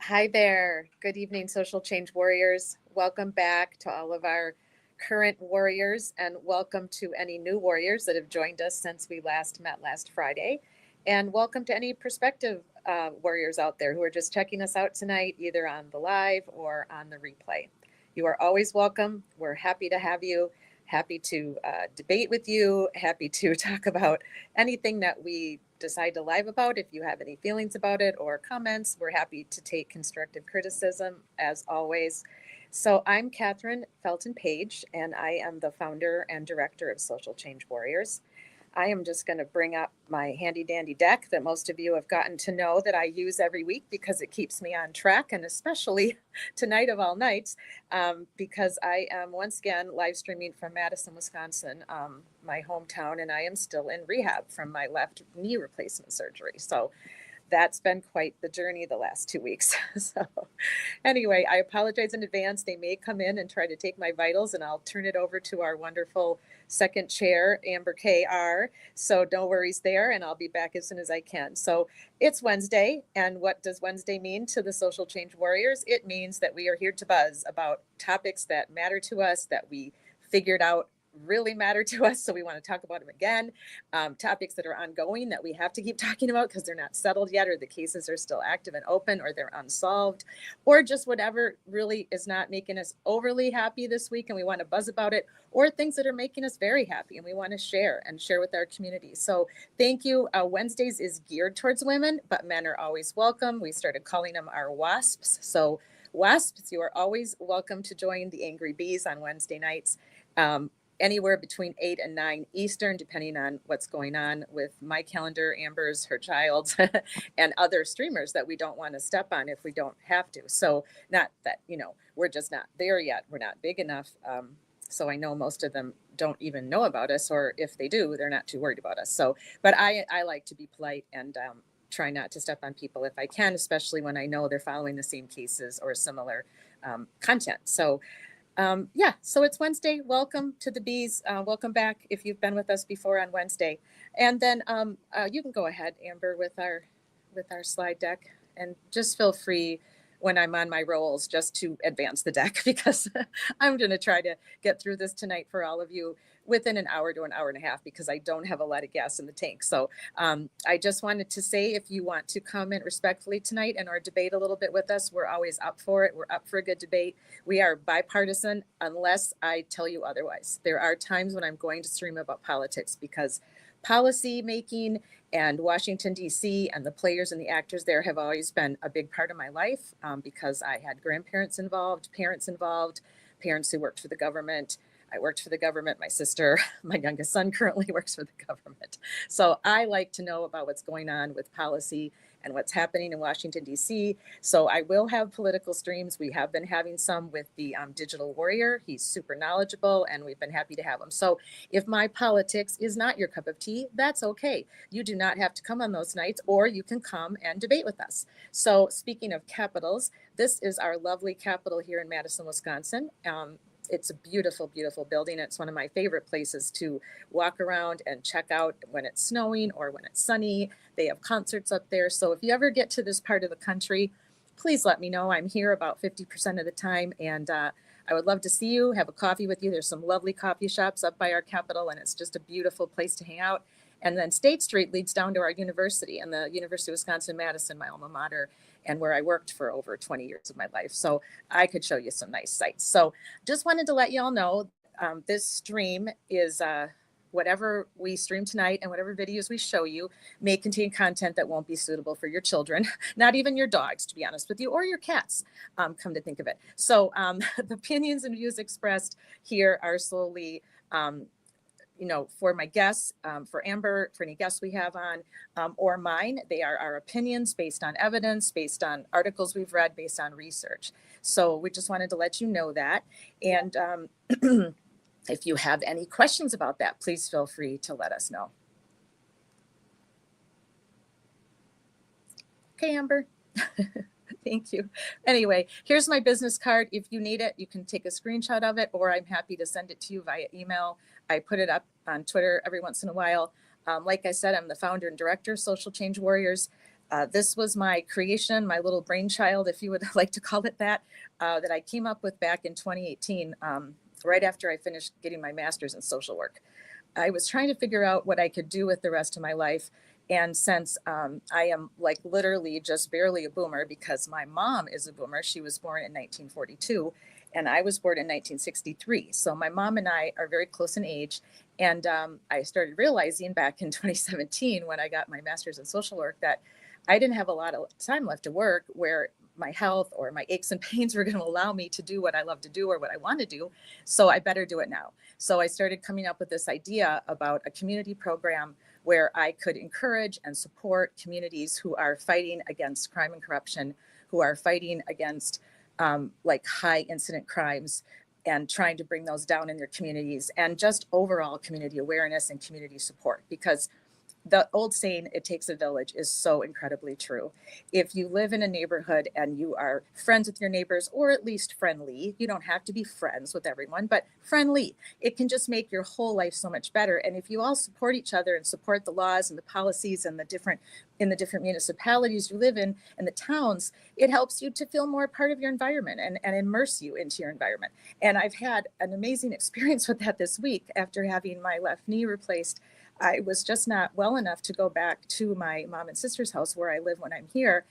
Hi there. Good evening, Social Change Warriors. Welcome back to all of our current warriors, and welcome to any new warriors that have joined us since we last met last Friday. And welcome to any prospective warriors out there who are just checking us out tonight, either on the live or on the replay. You are always welcome. We're happy to have you, happy to debate with you, happy to talk about anything that we decide to live about. If you have any feelings about it or comments, we're happy to take constructive criticism as always. So I'm Catherine Felton Page, and I am the founder and director of Social Change Warriors. I am just going to bring up my handy dandy deck that most of you have gotten to know that I use every week because it keeps me on track, and especially tonight of all nights, because I am once again live streaming from Madison, Wisconsin, my hometown, and I am still in rehab from my left knee replacement surgery. So that's been quite the journey the last 2 weeks. So anyway, I apologize in advance. They may come in and try to take my vitals, and I'll turn it over to our wonderful second chair, Amber KR. So no worries there, and I'll be back as soon as I can. So it's Wednesday, and what does Wednesday mean to the Social Change Warriors? It means that we are here to buzz about topics that matter to us, that we figured out really matter to us, so we want to talk about them again. Topics that are ongoing that we have to keep talking about because they're not settled yet, or the cases are still active and open, or they're unsolved, or just whatever really is not making us overly happy this week and we want to buzz about it, or things that are making us very happy and we want to share with our community. So thank you. Wednesdays is geared towards women, but men are always welcome. We started calling them our WASPs. So WASPs, you are always welcome to join the Angry Bees on Wednesday nights. Anywhere between 8 and 9 Eastern, depending on what's going on with my calendar, Amber's, her child's, and other streamers that we don't want to step on if we don't have to. So not that, we're just not there yet. We're not big enough. So I know most of them don't even know about us, or if they do, they're not too worried about us. So, but I like to be polite and try not to step on people if I can, especially when I know they're following the same cases or similar content. So so it's Wednesday. Welcome to the Bees. Welcome back if you've been with us before on Wednesday. And then you can go ahead, Amber, with our slide deck, and just feel free when I'm on my rolls just to advance the deck because I'm going to try to get through this tonight for all of you within an hour to an hour and a half because I don't have a lot of gas in the tank. So I just wanted to say, if you want to comment respectfully tonight and or debate a little bit with us, we're always up for it. We're up for a good debate. We are bipartisan unless I tell you otherwise. There are times when I'm going to stream about politics because policy making and Washington, D.C. and the players and the actors there have always been a big part of my life because I had grandparents involved, parents who worked for the government. I worked for the government. My sister, my youngest son, currently works for the government. So I like to know about what's going on with policy and what's happening in Washington, D.C. So I will have political streams. We have been having some with the Digital Warrior. He's super knowledgeable, and we've been happy to have him. So if my politics is not your cup of tea, that's okay. You do not have to come on those nights, or you can come and debate with us. So speaking of capitals, this is our lovely Capitol here in Madison, Wisconsin. It's a beautiful, beautiful building. It's one of my favorite places to walk around and check out when it's snowing or when it's sunny. They have concerts up there. So if you ever get to this part of the country, please let me know. I'm here about 50% of the time, and I would love to see you, have a coffee with you. There's some lovely coffee shops up by our Capitol, and it's just a beautiful place to hang out. And then State Street leads down to our university, and the University of Wisconsin-Madison, my alma mater, and where I worked for over 20 years of my life. So I could show you some nice sights. So just wanted to let you all know this stream is whatever we stream tonight and whatever videos we show you may contain content that won't be suitable for your children, not even your dogs, to be honest with you, or your cats, come to think of it. So the opinions and views expressed here are solely for my guests, for Amber, for any guests we have on, or mine. They are our opinions based on evidence, based on articles we've read, based on research. So we just wanted to let you know that. And if you have any questions about that, please feel free to let us know. Okay, Amber. Thank you. Anyway, here's my business card. If you need it, you can take a screenshot of it, or I'm happy to send it to you via email. I put it up on Twitter every once in a while. Like I said, I'm the founder and director of Social Change Warriors. This was my creation, my little brainchild, if you would like to call it that I came up with back in 2018, right after I finished getting my master's in social work. I was trying to figure out what I could do with the rest of my life. And since I am like literally just barely a boomer because my mom is a boomer, she was born in 1942 and I was born in 1963. So my mom and I are very close in age. And I started realizing back in 2017 when I got my master's in social work that I didn't have a lot of time left to work where my health or my aches and pains were going to allow me to do what I love to do or what I want to do. So I better do it now. So I started coming up with this idea about a community program where I could encourage and support communities who are fighting against crime and corruption, who are fighting against like high incident crimes and trying to bring those down in their communities and just overall community awareness and community support. Because the old saying, it takes a village, is so incredibly true. If you live in a neighborhood and you are friends with your neighbors, or at least friendly, you don't have to be friends with everyone, but friendly, it can just make your whole life so much better. And if you all support each other and support the laws and the policies and the different municipalities you live in and the towns, it helps you to feel more part of your environment and immerse you into your environment. And I've had an amazing experience with that this week after having my left knee replaced. I was just not well enough to go back to my mom and sister's house where I live when I'm here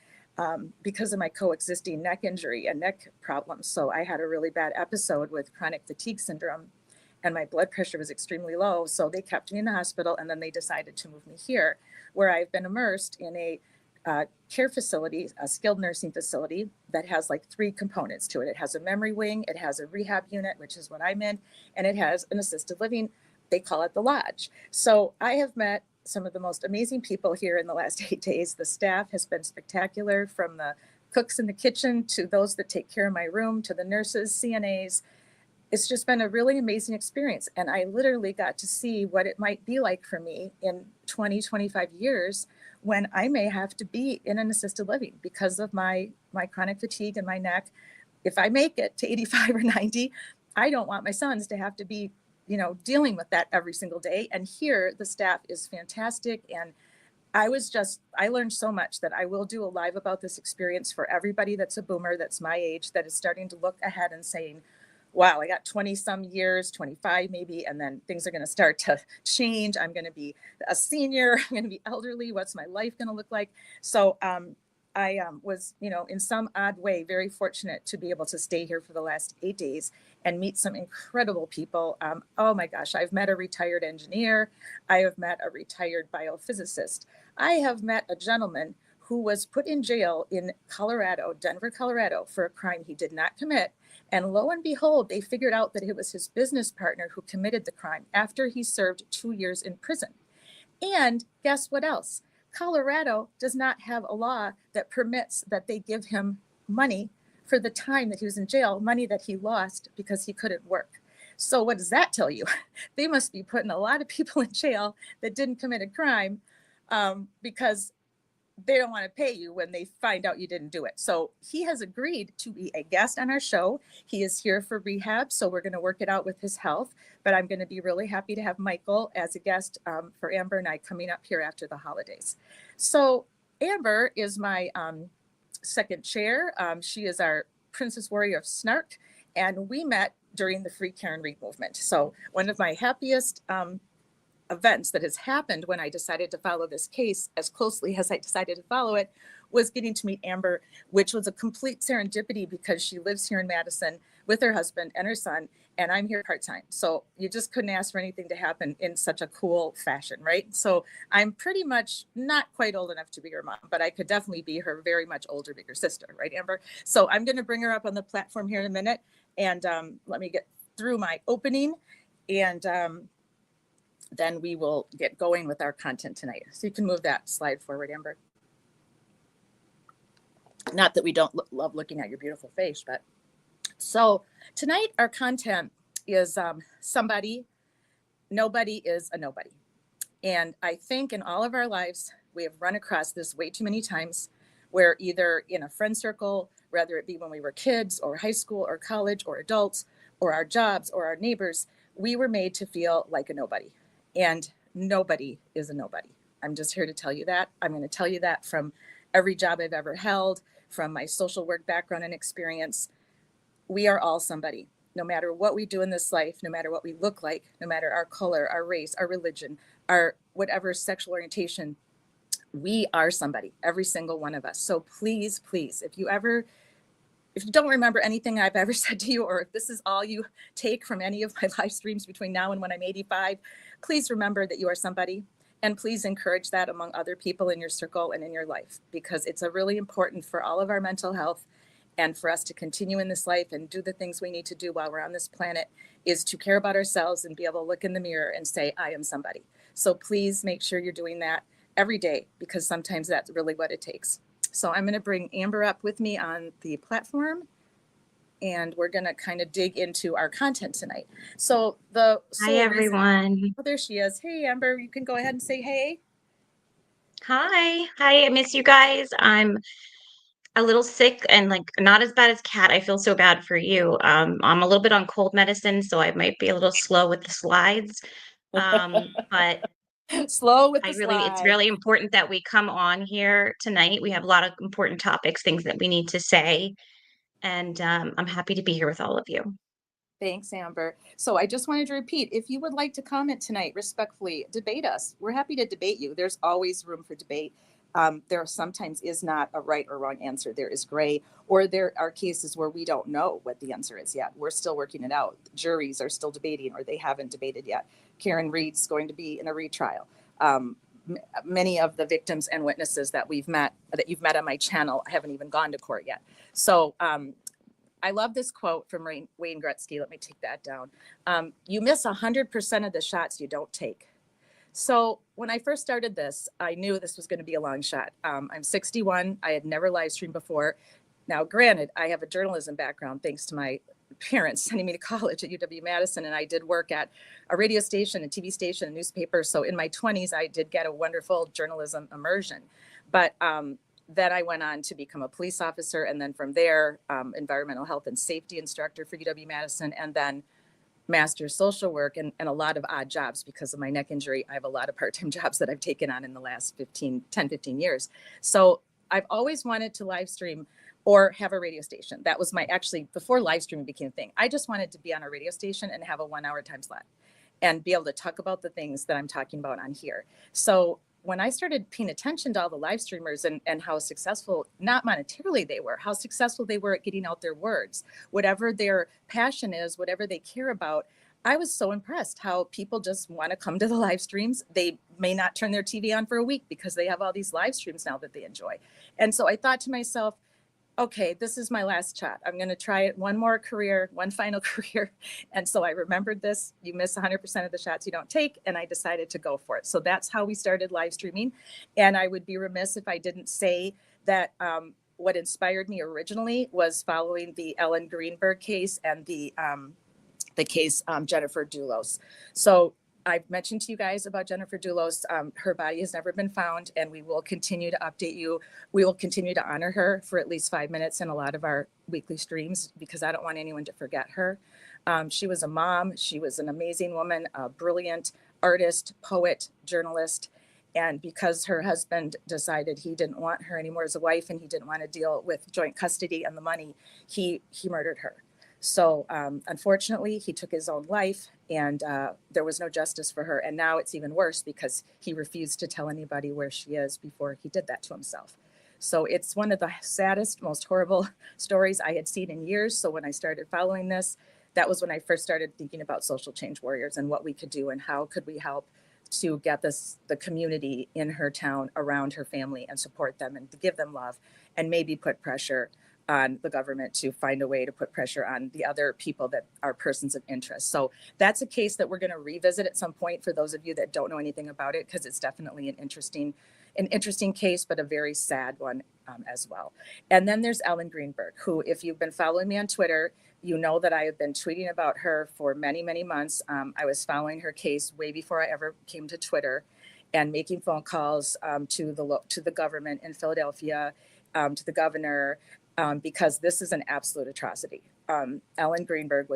because of my coexisting neck injury and neck problems. So I had a really bad episode with chronic fatigue syndrome and my blood pressure was extremely low. So they kept me in the hospital and then they decided to move me here where I've been immersed in a care facility, a skilled nursing facility that has like 3 components to it. It has a memory wing, it has a rehab unit, which is what I'm in, and it has an assisted living. They call it the lodge. So I have met some of the most amazing people here in the last 8 days. The staff has been spectacular, from the cooks in the kitchen to those that take care of my room to the nurses, CNAs. It's just been a really amazing experience. And I literally got to see what it might be like for me in 20, 25 years when I may have to be in an assisted living because of my chronic fatigue and my neck. If I make it to 85 or 90, I don't want my sons to have to be dealing with that every single day. And here the staff is fantastic. And I learned so much that I will do a live about this experience for everybody that's a boomer, that's my age, that is starting to look ahead and saying, wow, I got 20 some years, 25 maybe, and then things are going to start to change. I'm going to be a senior, I'm going to be elderly. What's my life going to look like? So I was, in some odd way, very fortunate to be able to stay here for the last 8 days and meet some incredible people. Oh my gosh, I've met a retired engineer. I have met a retired biophysicist. I have met a gentleman who was put in jail in Colorado, Denver, Colorado, for a crime he did not commit. And lo and behold, they figured out that it was his business partner who committed the crime after he served 2 years in prison. And guess what else? Colorado does not have a law that permits that they give him money for the time that he was in jail, money that he lost because he couldn't work. So what does that tell you? They must be putting a lot of people in jail that didn't commit a crime because they don't want to pay you when they find out you didn't do it. So he has agreed to be a guest on our show. He is here for rehab, so we're going to work it out with his health. But I'm going to be really happy to have Michael as a guest for Amber and I coming up here after the holidays. So Amber is my second chair. She is our Princess Warrior of Snark, and we met during the Free Karen Read movement. So one of my happiest events that has happened when I decided to follow this case as closely as I decided to follow it was getting to meet Amber, which was a complete serendipity because she lives here in Madison with her husband and her son, and I'm here part-time. So you just couldn't ask for anything to happen in such a cool fashion, right? So I'm pretty much not quite old enough to be her mom, but I could definitely be her very much older, bigger sister, right, Amber? So I'm going to bring her up on the platform here in a minute, and let me get through my opening, and then we will get going with our content tonight. So you can move that slide forward, Amber. Not that we don't love looking at your beautiful face, but so tonight our content is somebody, nobody is a nobody. And I think in all of our lives, we have run across this way too many times where either in a friend circle, whether it be when we were kids or high school or college or adults or our jobs or our neighbors, we were made to feel like a nobody. And nobody is a nobody. I'm just here to tell you that. I'm going to tell you that from every job I've ever held, from my social work background and experience. We are all somebody, no matter what we do in this life, no matter what we look like, no matter our color, our race, our religion, our whatever sexual orientation. We are somebody, every single one of us. So please, please, if you don't remember anything I've ever said to you, or if this is all you take from any of my live streams between now and when I'm 85, please remember that you are somebody. And please encourage that among other people in your circle and in your life, because it's a really important for all of our mental health and for us to continue in this life and do the things we need to do while we're on this planet, is to care about ourselves and be able to look in the mirror and say, I am somebody. So please make sure you're doing that every day, because sometimes that's really what it takes. So I'm going to bring Amber up with me on the platform, and we're going to kind of dig into our content tonight. So the Hi, everyone. Oh, there she is. Hey, Amber, you can go ahead and say hey. Hi. Hi, I miss you guys. I'm a little sick and like not as bad as Kat. I feel so bad for you. I'm a little bit on cold medicine, so I might be a little slow with the slides. But Slow with the it's slides. really important that we come on here tonight. We have a lot of important topics, things that we need to say, and I'm happy to be here with all of you. Thanks, Amber. So I just wanted to repeat, if you would like to comment tonight, respectfully, debate us. We're happy to debate you. There's always room for debate. There sometimes is not a right or wrong answer. There is gray, or there are cases where we don't know what the answer is yet. We're still working it out. Juries are still debating, or they haven't debated yet. Karen Reed's going to be in a retrial. Many of the victims and witnesses that you've met on my channel haven't even gone to court yet. So I love this quote from Wayne Gretzky. Let me take that down. You miss 100% of the shots you don't take. So when I first started this, I knew this was going to be a long shot. I'm 61. I had never live streamed before. Now, granted, I have a journalism background thanks to my parents sending me to college at UW-Madison, and I did work at a radio station, a TV station, a newspaper. So in my 20s, I did get a wonderful journalism immersion. But then I went on to become a police officer, and then from there, environmental health and safety instructor for UW-Madison, and then master's social work, and a lot of odd jobs because of my neck injury. I have a lot of part-time jobs that I've taken on in the last 10, 15 years. So I've always wanted to live stream or have a radio station. That was actually, before live streaming became a thing, I just wanted to be on a radio station and have a 1 hour time slot and be able to talk about the things that I'm talking about on here. So when I started paying attention to all the live streamers and how successful, not monetarily they were, how successful they were at getting out their words, whatever their passion is, whatever they care about, I was so impressed how people just want to come to the live streams. They may not turn their TV on for a week because they have all these live streams now that they enjoy. And so I thought to myself, okay, this is my last shot. I'm going to try it one final career. And so I remembered this, you miss 100% of the shots you don't take. And I decided to go for it. So that's how we started live streaming. And I would be remiss if I didn't say that what inspired me originally was following the Ellen Greenberg case and the case Jennifer Dulos. So I've mentioned to you guys about Jennifer Dulos. Her body has never been found, and we will continue to update you. We will continue to honor her for at least 5 minutes in a lot of our weekly streams because I don't want anyone to forget her. She was a mom. She was an amazing woman, a brilliant artist, poet, journalist. And because her husband decided he didn't want her anymore as a wife and he didn't want to deal with joint custody and the money, he murdered her. So unfortunately, he took his own life, and there was no justice for her. And now it's even worse because he refused to tell anybody where she is before he did that to himself. So it's one of the saddest, most horrible stories I had seen in years. So when I started following this, that was when I first started thinking about social change warriors and what we could do and how could we help to get the community in her town around her family and support them and to give them love and maybe put pressure on the government to find a way to put pressure on the other people that are persons of interest. So that's a case that we're going to revisit at some point for those of you that don't know anything about it, because it's definitely an interesting case, but a very sad one as well. And then there's Ellen Greenberg, who, if you've been following me on Twitter, you know that I have been tweeting about her for many, many months. I was following her case way before I ever came to Twitter and making phone calls to the government in Philadelphia, to the governor, because this is an absolute atrocity. Ellen Greenberg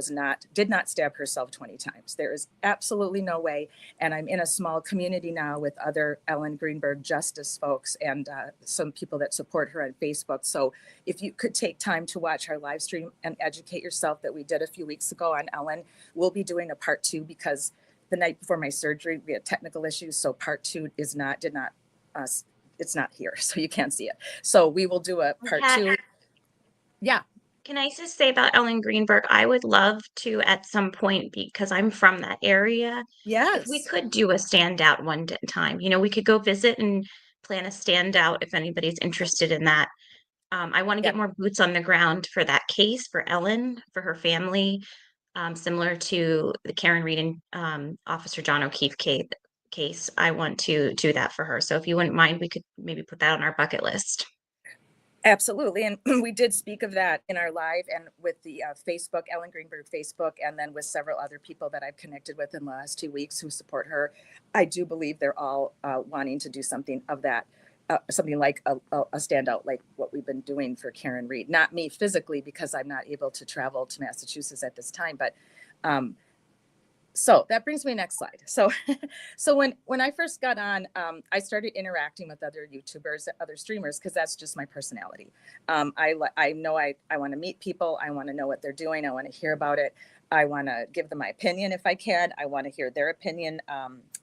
did not stab herself 20 times. There is absolutely no way. And I'm in a small community now with other Ellen Greenberg justice folks and some people that support her on Facebook. So if you could take time to watch our live stream and educate yourself that we did a few weeks ago on Ellen, we'll be doing a part 2 because the night before my surgery, we had technical issues. So part 2 it's not here. So you can't see it. So we will do a part 2. Yeah. Can I just say about Ellen Greenberg? I would love to at some point, because I'm from that area, if we Yes. could do a standout time. We could go visit and plan a standout if anybody's interested in that. I want to get Yeah. more boots on the ground for that case, for Ellen, for her family, similar to the Karen Reed and Officer John O'Keefe case. I want to do that for her. So if you wouldn't mind, we could maybe put that on our bucket list. Absolutely. And we did speak of that in our live and with the Facebook, Ellen Greenberg Facebook, and then with several other people that I've connected with in the last 2 weeks who support her. I do believe they're all wanting to do something of that, something like a standout like what we've been doing for Karen Reed. Not me physically, because I'm not able to travel to Massachusetts at this time, but so that brings me next slide. So when I first got on, I started interacting with other YouTubers, other streamers, because that's just my personality. I know I want to meet people. I want to know what they're doing. I want to hear about it. I want to give them my opinion if I can. I want to hear their opinion.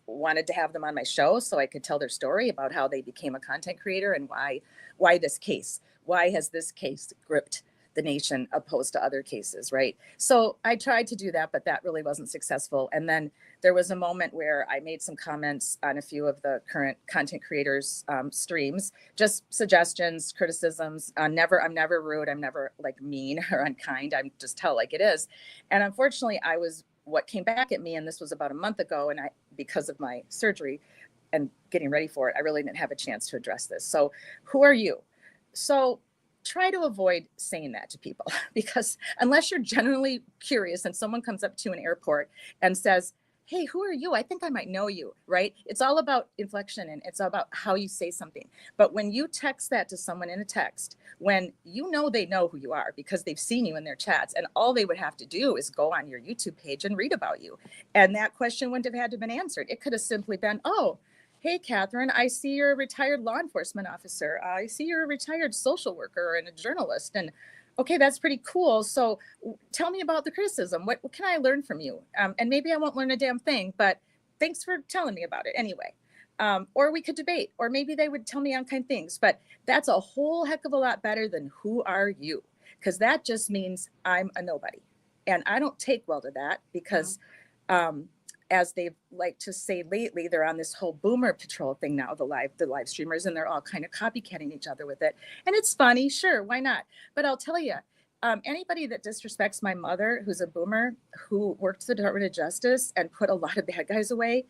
Wanted to have them on my show so I could tell their story about how they became a content creator and why this case. Why has this case gripped the nation opposed to other cases, right? So I tried to do that, but that really wasn't successful. And then there was a moment where I made some comments on a few of the current content creators' streams, just suggestions, criticisms. I'm never rude. I'm never like mean or unkind. I'm just tell like it is. And unfortunately, what came back at me, and this was about a month ago, and because of my surgery and getting ready for it, I really didn't have a chance to address this. So who are you? So try to avoid saying that to people, because unless you're genuinely curious and someone comes up to an airport and says, hey, who are you? I think I might know you, right? It's all about inflection and it's all about how you say something. But when you text that to someone in a text, when you know they know who you are because they've seen you in their chats, and all they would have to do is go on your YouTube page and read about you. And that question wouldn't have had to been answered. It could have simply been, oh, hey, Catherine, I see you're a retired law enforcement officer. I see you're a retired social worker and a journalist. And okay, that's pretty cool. So tell me about the criticism. What can I learn from you? And maybe I won't learn a damn thing, but thanks for telling me about it anyway. Or we could debate, or maybe they would tell me unkind things, but that's a whole heck of a lot better than who are you? Because that just means I'm a nobody. And I don't take well to that because as they like to say lately, they're on this whole boomer patrol thing now, the live streamers, and they're all kind of copycatting each other with it. And it's funny, sure, why not? But I'll tell you, anybody that disrespects my mother, who's a boomer, who worked for the Department of Justice and put a lot of bad guys away,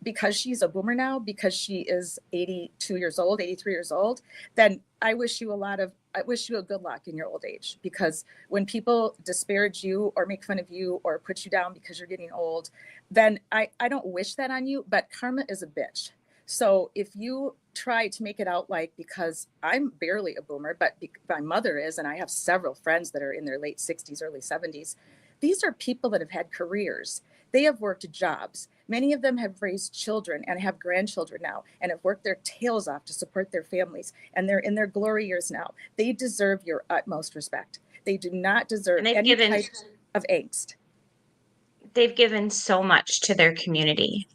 because she's a boomer now, because she is 82 years old, 83 years old, then I wish you a good luck in your old age. Because when people disparage you or make fun of you or put you down because you're getting old, then I don't wish that on you, but karma is a bitch. So if you try to make it out like, because I'm barely a boomer, but my mother is, and I have several friends that are in their late 60s, early 70s, these are people that have had careers. They have worked jobs. Many of them have raised children and have grandchildren now and have worked their tails off to support their families. And they're in their glory years now. They deserve your utmost respect. They do not deserve any type of angst. They've given so much to their community,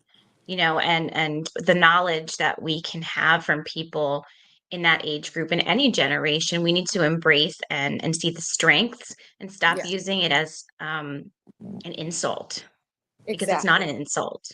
and the knowledge that we can have from people in that age group in any generation, we need to embrace and see the strengths and stop using it as an insult. Because it's not an insult.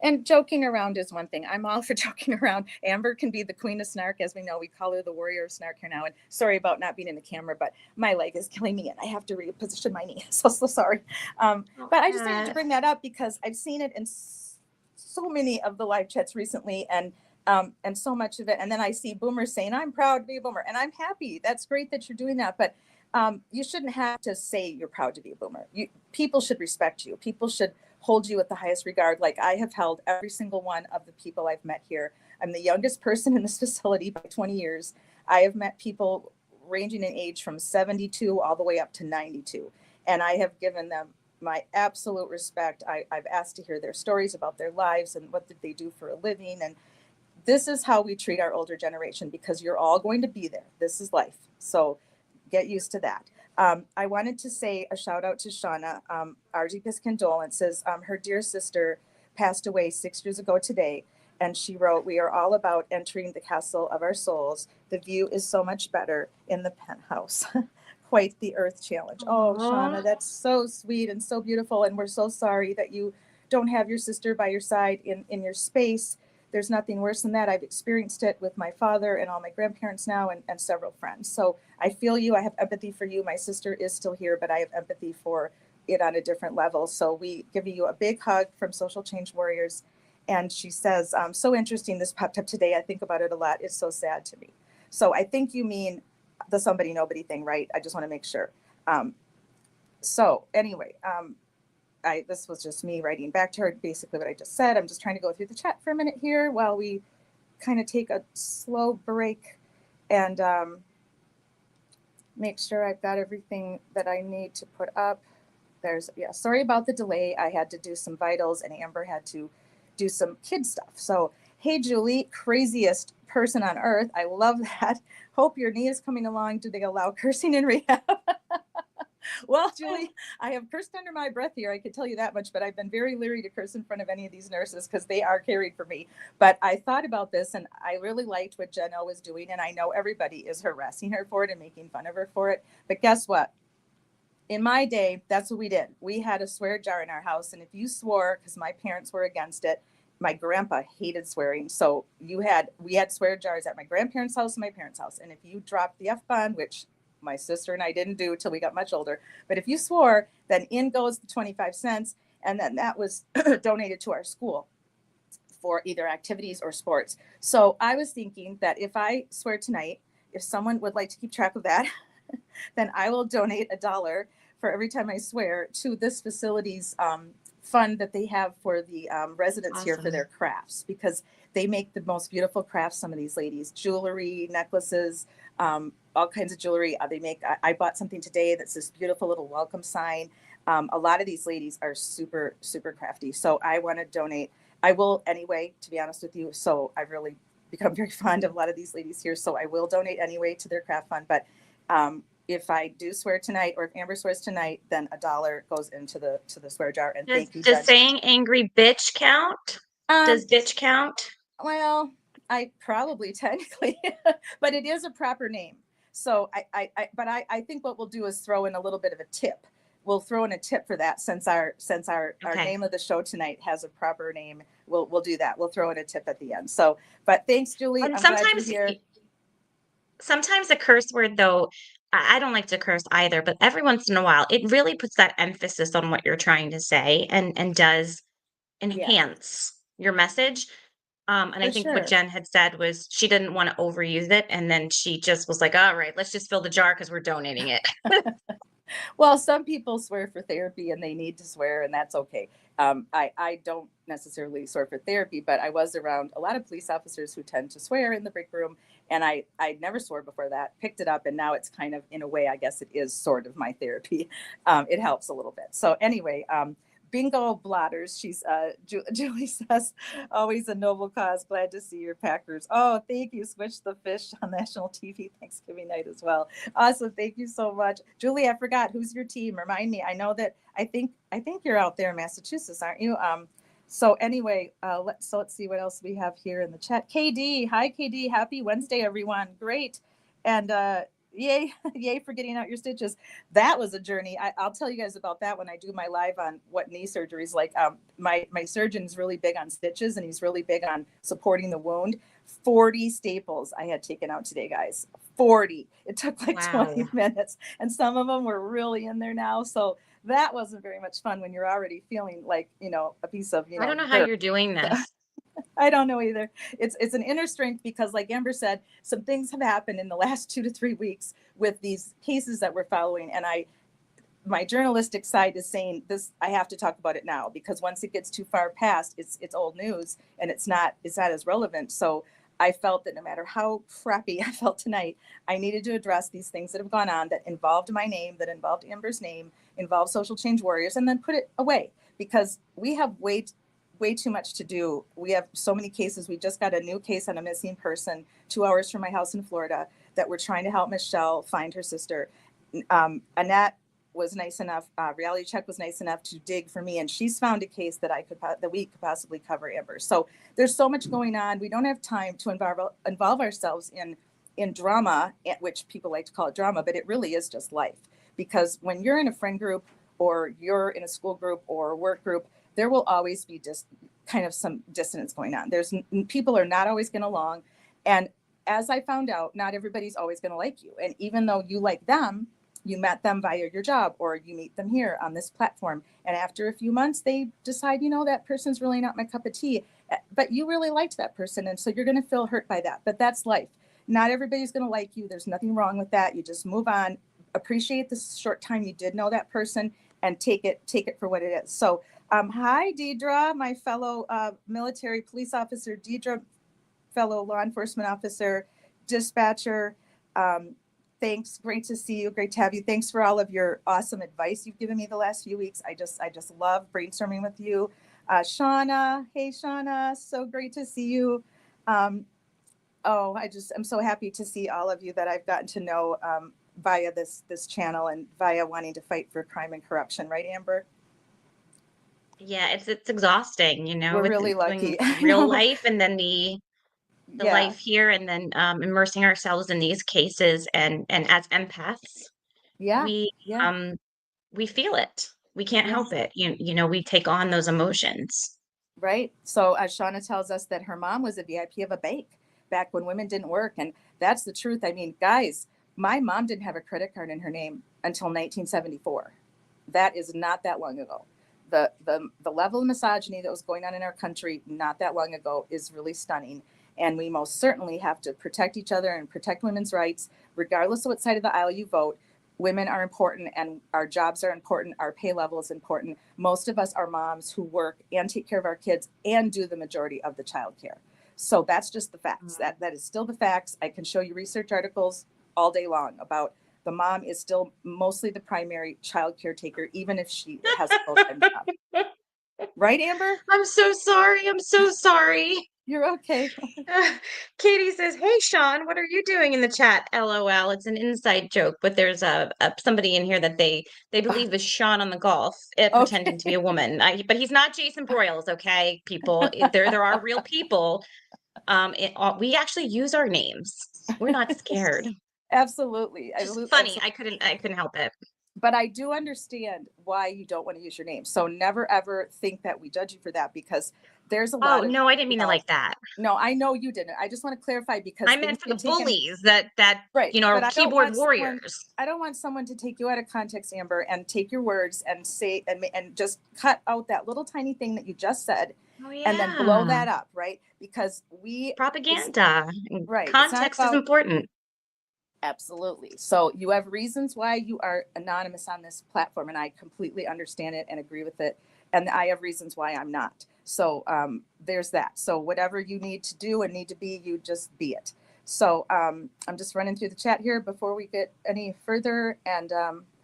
And joking around is one thing. I'm all for joking around. Amber can be the queen of snark. As we know, we call her the warrior of snark here now. And sorry about not being in the camera, but my leg is killing me and I have to reposition my knee. So sorry. But I just wanted to bring that up because I've seen it in so many of the live chats recently and so much of it. And then I see boomers saying, I'm proud to be a boomer. And I'm happy. That's great that you're doing that. But you shouldn't have to say you're proud to be a boomer. People should respect you. People should hold you with the highest regard. Like I have held every single one of the people I've met here. I'm the youngest person in this facility by 20 years. I have met people ranging in age from 72 all the way up to 92. And I have given them my absolute respect. I've asked to hear their stories about their lives and what did they do for a living. And this is how we treat our older generation, because you're all going to be there. This is life. So get used to that. I wanted to say a shout out to Shauna, our deepest condolences. Her dear sister passed away 6 years ago today. And she wrote, "We are all about entering the castle of our souls. The view is so much better in the penthouse." Quite the earth challenge. Oh, Shauna, that's so sweet and so beautiful. And we're so sorry that you don't have your sister by your side in your space. There's nothing worse than that. I've experienced it with my father and all my grandparents now and several friends. So I feel you. I have empathy for you. My sister is still here, but I have empathy for it on a different level. So we give you a big hug from Social Change Warriors. And she says, so interesting, this popped up today. I think about it a lot. It's so sad to me. So I think you mean the somebody nobody thing, right? I just want to make sure. So anyway, this was just me writing back to her basically what I just said. I'm just trying to go through the chat for a minute here while we kind of take a slow break and make sure I've got everything that I need to put up. Sorry about the delay. I had to do some vitals and Amber had to do some kid stuff. So, hey, Julie, craziest person on earth. I love that. Hope your knee is coming along. Do they allow cursing in rehab? Well, Julie, I have cursed under my breath here. I can tell you that much, but I've been very leery to curse in front of any of these nurses because they are carried for me. But I thought about this and I really liked what Jen O was doing. And I know everybody is harassing her for it and making fun of her for it. But guess what? In my day, that's what we did. We had a swear jar in our house. And if you swore, because my parents were against it, my grandpa hated swearing. So we had swear jars at my grandparents' house and my parents' house. And if you dropped the F-bomb, which my sister and I didn't do till we got much older, but if you swore, then in goes the 25 cents. And then that was donated to our school for either activities or sports. So I was thinking that if I swear tonight, if someone would like to keep track of that, then I will donate $1 for every time I swear to this facility's fund that they have for the residents here for their crafts, because they make the most beautiful crafts. Some of these ladies, jewelry, necklaces, all kinds of jewelry. I bought something today that's this beautiful little welcome sign. A lot of these ladies are super, super crafty. So I want to donate. I will anyway, to be honest with you. So I've really become very fond of a lot of these ladies here. So I will donate anyway to their craft fund. But if I do swear tonight, or if Amber swears tonight, then $1 goes into the swear jar. And thank you. Does saying angry bitch count? Does bitch count? Well, I probably technically, but it is a proper name. So I think what we'll do is throw in a little bit of a tip. We'll throw in a tip for that since our name of the show tonight has a proper name. We'll do that. We'll throw in a tip at the end. So, but thanks, Julie. And I'm sometimes, glad you're here. sometimes a curse word, though, I don't like to curse either, but every once in a while, it really puts that emphasis on what you're trying to say and does enhance your message. And I think what Jen had said was she didn't want to overuse it. And then she just was like, all right, let's just fill the jar because we're donating it. Well, some people swear for therapy and they need to swear, and that's okay. I don't necessarily swear for therapy, but I was around a lot of police officers who tend to swear in the break room, and I never swore before that, picked it up, and now it's kind of, in a way, I guess it is sort of my therapy. It helps a little bit. So anyway, bingo blotters. She's Julie says, always a noble cause. Glad to see your Packers. Oh, thank you. Switch the fish on national TV Thanksgiving night as well. Awesome. Thank you so much. Julie, I forgot, who's your team? Remind me. I know that I think you're out there in Massachusetts, aren't you? So anyway, let's see what else we have here in the chat. KD, hi KD. Happy Wednesday, everyone. Great. And yay for getting out your stitches. That was a journey. I'll tell you guys about that when I do my live on what knee surgery is like. My surgeon's really big on stitches, and he's really big on supporting the wound. 40 staples I had taken out today, guys. 40. It took like 20 minutes, and some of them were really in there now. So that wasn't very much fun when you're already feeling like, a piece of, I don't know how you're doing this. I don't know either. It's an inner strength because, like Amber said, some things have happened in the last 2 to 3 weeks with these cases that we're following. And my journalistic side is saying this, I have to talk about it now, because once it gets too far past, it's old news and it's not as relevant. So I felt that no matter how crappy I felt tonight, I needed to address these things that have gone on that involved my name, that involved Amber's name, involved Social Change Warriors, and then put it away because we have way too much to do. We have so many cases. We just got a new case on a missing person 2 hours from my house in Florida that we're trying to help Michelle find her sister. Annette was nice enough, Reality Check was nice enough to dig for me, and she's found a case that we could possibly cover, Amber. So there's so much going on. We don't have time to involve ourselves in drama, which people like to call it drama, but it really is just life. Because when you're in a friend group or you're in a school group or work group, there will always be just kind of some dissonance going on. People are not always getting along, and as I found out, not everybody's always going to like you. And even though you like them, you met them via your job or you meet them here on this platform. And after a few months, they decide, that person's really not my cup of tea, but you really liked that person. And so you're going to feel hurt by that, but that's life. Not everybody's going to like you. There's nothing wrong with that. You just move on, appreciate the short time you did know that person and take it for what it is. So hi, Deidre, my fellow military police officer, Deidre, fellow law enforcement officer, dispatcher. Thanks. Great to see you. Great to have you. Thanks for all of your awesome advice you've given me the last few weeks. I just love brainstorming with you. Shauna. Hey, Shauna. So great to see you. I'm so happy to see all of you that I've gotten to know via this channel and via wanting to fight for crime and corruption. Right, Amber? Yeah, it's exhausting, We're with really doing lucky. real life and then the life here, and then immersing ourselves in these cases, and as empaths, Yeah. we Yeah. we feel it. We can't help it. We take on those emotions. Right. So as Shauna tells us that her mom was a VIP of a bank back when women didn't work. And that's the truth. I mean, guys, my mom didn't have a credit card in her name until 1974. That is not that long ago. The level of misogyny that was going on in our country not that long ago is really stunning. And we most certainly have to protect each other and protect women's rights, regardless of what side of the aisle you vote. Women are important and our jobs are important. Our pay level is important. Most of us are moms who work and take care of our kids and do the majority of the childcare. So that's just the facts. Mm. That is still the facts. I can show you research articles all day long about the mom is still mostly the primary child caretaker, even if she has a full-time job. Right, Amber? I'm so sorry. I'm so sorry. You're okay. Katie says, "Hey, Sean, what are you doing in the chat?" LOL. It's an inside joke, but there's a somebody in here that they believe is Sean on the golf, pretending to be a woman. But he's not Jason Broyles, okay, people. There are real people. We actually use our names. We're not scared. Absolutely. Just funny. I couldn't help it. But I do understand why you don't want to use your name. So never ever think that we judge you for that, because there's a lot. Oh, no, I didn't mean it like that. No, I know you didn't. I just want to clarify, because I meant for the bullies that right, are keyboard warriors. I don't want someone to take you out of context, Amber, and take your words and say and just cut out that little tiny thing that you just said. Oh, yeah. And then blow that up, right? Because propaganda. Right. Context is important. Absolutely. So you have reasons why you are anonymous on this platform, and I completely understand it and agree with it. And I have reasons why I'm not. So there's that. So whatever you need to do and need to be, you just be it. So I'm just running through the chat here before we get any further. And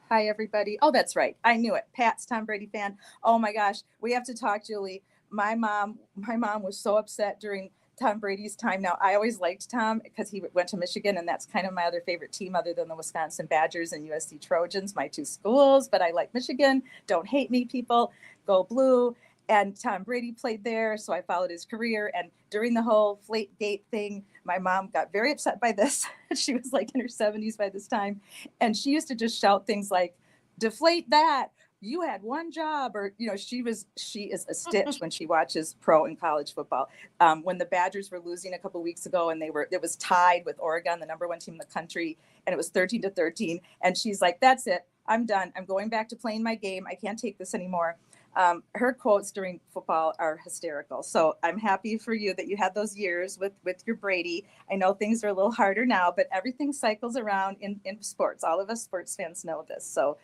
hi, everybody. Oh, that's right. I knew it. Pat's Tom Brady fan. Oh my gosh. We have to talk, Julie. My mom was so upset during Tom Brady's time. Now, I always liked Tom because he went to Michigan, and that's kind of my other favorite team other than the Wisconsin Badgers and USC Trojans, my two schools. But I like Michigan. Don't hate me, people. Go blue. And Tom Brady played there, so I followed his career. And during the whole Deflategate thing, my mom got very upset by this. She was like in her 70s by this time. And she used to just shout things like, "Deflate that. You had one job," or, she is a stitch when she watches pro and college football. When the Badgers were losing a couple of weeks ago, and it was tied with Oregon, the number one team in the country, and it was 13-13. And she's like, "That's it. I'm done. I'm going back to playing my game. I can't take this anymore." Her quotes during football are hysterical. So I'm happy for you that you had those years with your Brady. I know things are a little harder now, but everything cycles around in sports. All of us sports fans know this. So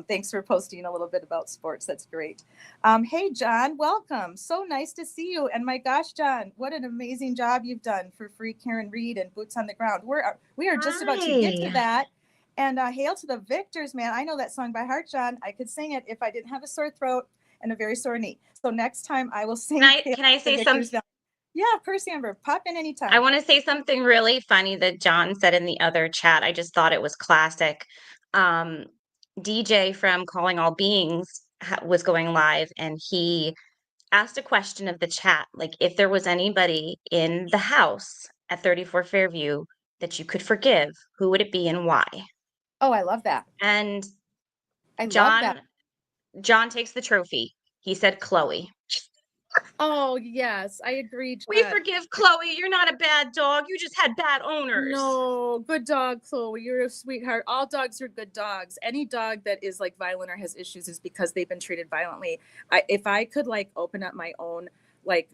Thanks for posting a little bit about sports. That's great. Hey, John, welcome. So nice to see you. And my gosh, John, what an amazing job you've done for Free Karen Reed and Boots on the Ground. We are just about to get to Hi. that. And hail to the victors, man. I know that song by heart, John. I could sing it if I didn't have a sore throat and a very sore knee. So next time I will sing. Can I Hail to the say something? Victors. Yeah, of course, Amber. Pop in anytime. I want to say something really funny that John said in the other chat. I just thought it was classic. Um, DJ from Calling All Beings was going live, and he asked a question of the chat, like if there was anybody in the house at 34 Fairview that you could forgive, who would it be and why? Oh, I love that. And I love John that. John takes the trophy. He said Chloe. Oh, yes, I agree, We Jen. forgive Chloe. You're not a bad dog. You just had bad owners. No, good dog, Chloe. You're a sweetheart. All dogs are good dogs. Any dog that is like violent or has issues is because they've been treated violently. If I could like open up my own like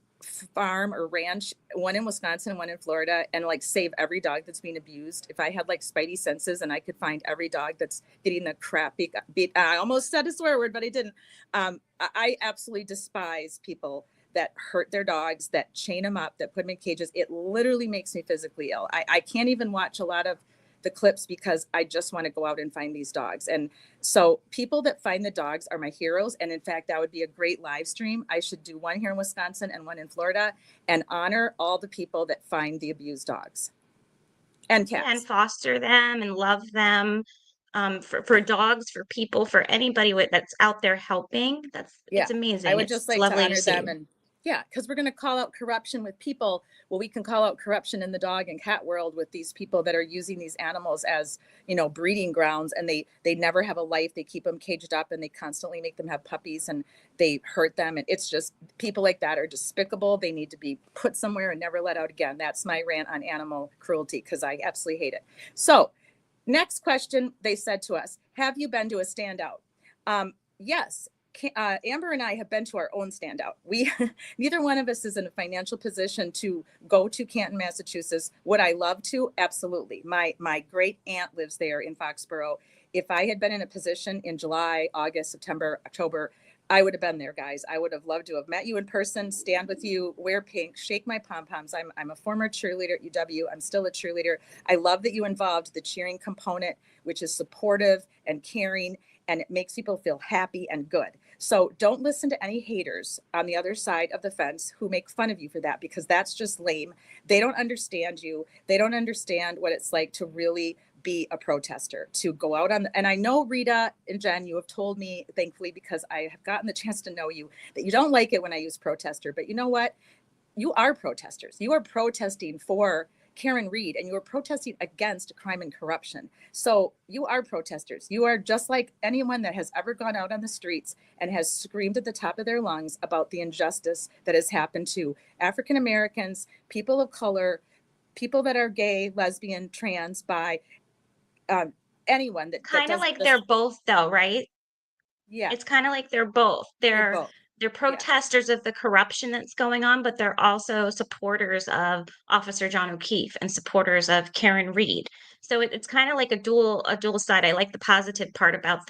farm or ranch, one in Wisconsin, one in Florida, and like save every dog that's being abused. If I had like spidey senses and I could find every dog that's getting the crap beat, I almost said a swear word, but I didn't. I absolutely despise people that hurt their dogs, that chain them up, that put them in cages. It literally makes me physically ill. I can't even watch a lot of the clips because I just want to go out and find these dogs. And so people that find the dogs are my heroes. And in fact, that would be a great live stream. I should do one here in Wisconsin and one in Florida and honor all the people that find the abused dogs and cats. And foster them and love them. For dogs, for people, for anybody that's out there helping. It's amazing. I would It's just like to lovely honor see. them. And yeah, because we're going to call out corruption with people. Well, we can call out corruption in the dog and cat world with these people that are using these animals as, breeding grounds, and they never have a life. They keep them caged up and they constantly make them have puppies and they hurt them. And it's just people like that are despicable. They need to be put somewhere and never let out again. That's my rant on animal cruelty because I absolutely hate it. So next question, they said to us, have you been to a standout? Yes. Amber and I have been to our own standout. Neither one of us is in a financial position to go to Canton, Massachusetts. Would I love to? Absolutely. My great aunt lives there in Foxborough. If I had been in a position in July, August, September, October, I would have been there, guys. I would have loved to have met you in person, stand with you, wear pink, shake my pom-poms. I'm a former cheerleader at UW. I'm still a cheerleader. I love that you involved the cheering component, which is supportive and caring, and it makes people feel happy and good. So don't listen to any haters on the other side of the fence who make fun of you for that, because that's just lame. They don't understand you. They don't understand what it's like to really be a protester, to go out on, and I know Rita and Jen, you have told me, thankfully, because I have gotten the chance to know you, that you don't like it when I use protester, but you know what? You are protesters. You are protesting for Karen Reed, and you are protesting against crime and corruption. So you are protesters. You are just like anyone that has ever gone out on the streets and has screamed at the top of their lungs about the injustice that has happened to African Americans, people of color, people that are gay, lesbian, trans, bi, anyone that Kind of does like this. they're both, though, right? Yeah, It's kind of like they're both. they're They're both. protesters of the corruption that's going on, but they're also supporters of Officer John O'Keefe and supporters of Karen Reed. So it's kind of like a dual side. I like the positive part about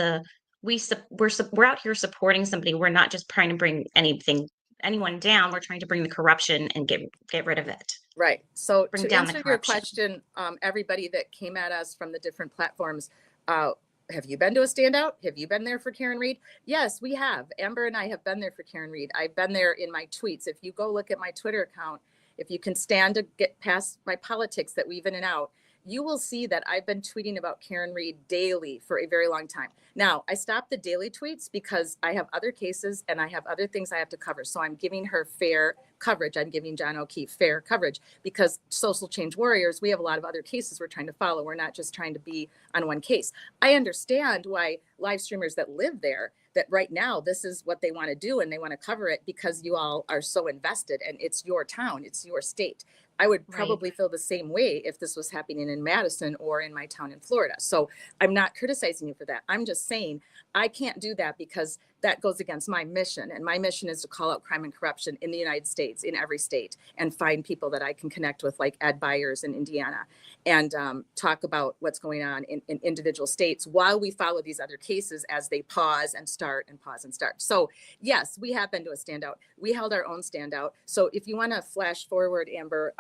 we're out here supporting somebody. We're not just trying to bring anyone down. We're trying to bring the corruption and get rid of it. Right. So Bring to down the answer your corruption. question, everybody that came at us from the different platforms, have you been to a standout? Have you been there for Karen Reed? Yes, we have. Amber and I have been there for Karen Reed. I've been there in my tweets. If you go look at my Twitter account, if you can stand to get past my politics that weave in and out, you will see that I've been tweeting about Karen Reed daily for a very long time. Now, I stopped the daily tweets because I have other cases and I have other things I have to cover. So I'm giving her fair coverage. I'm giving John O'Keefe fair coverage because Social Change Warriors, we have a lot of other cases we're trying to follow. We're not just trying to be on one case. I understand why live streamers that live there, that right now this is what they want to do and they want to cover it because you all are so invested and it's your town, it's your state. I would Right. probably feel the same way if this was happening in Madison or in my town in Florida. So I'm not criticizing you for that. I'm just saying I can't do that because that goes against my mission. And my mission is to call out crime and corruption in the United States, in every state, and find people that I can connect with, like Ed Byers in Indiana, and talk about what's going on in individual states while we follow these other cases as they pause and start and pause and start. So yes, we have been to a standout. We held our own standout. So if you want to flash forward, Amber,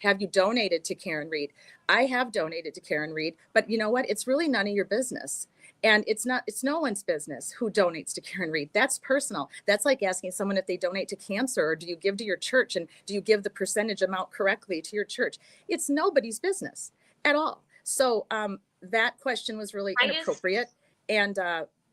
have you donated to Karen Reed? I have donated to Karen Reed, but you know what? It's really none of your business. And it's no one's business who donates to Karen Reed. That's personal. That's like asking someone if they donate to cancer, or do you give to your church, and do you give the percentage amount correctly to your church? It's nobody's business at all. So that question was really inappropriate. And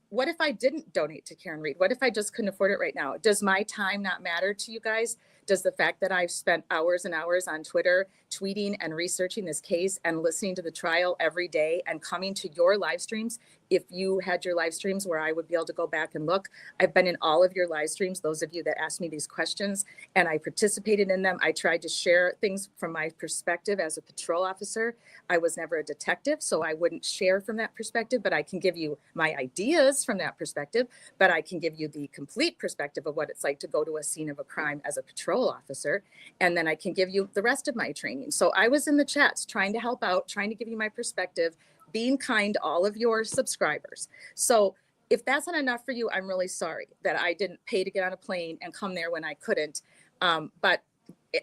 what if I didn't donate to Karen Reed? What if I just couldn't afford it right now? Does my time not matter to you guys? Does the fact that I've spent hours and hours on Twitter tweeting and researching this case and listening to the trial every day and coming to your live streams, if you had your live streams where I would be able to go back and look, I've been in all of your live streams, those of you that asked me these questions, and I participated in them. I tried to share things from my perspective as a patrol officer. I was never a detective, so I wouldn't share from that perspective, but I can give you my ideas from that perspective, but I can give you the complete perspective of what it's like to go to a scene of a crime as a patrol officer. And then I can give you the rest of my training. So I was in the chats trying to help out, trying to give you my perspective, being kind to all of your subscribers. So if that's not enough for you, I'm really sorry that I didn't pay to get on a plane and come there when I couldn't. But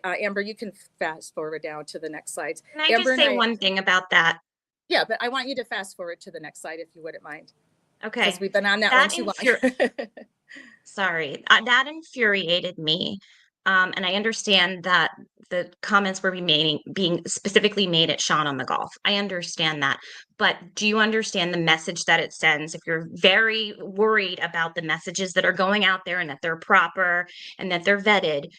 Amber, you can fast forward down to the next slides. Can I Amber just say one thing about that? Yeah, but I want you to fast forward to the next slide if you wouldn't mind. Okay. Because we've been on that one too long. Sorry, that infuriated me. And I understand that the comments were being specifically made at Sean on the golf. I understand that. But do you understand the message that it sends? If you're very worried about the messages that are going out there and that they're proper and that they're vetted,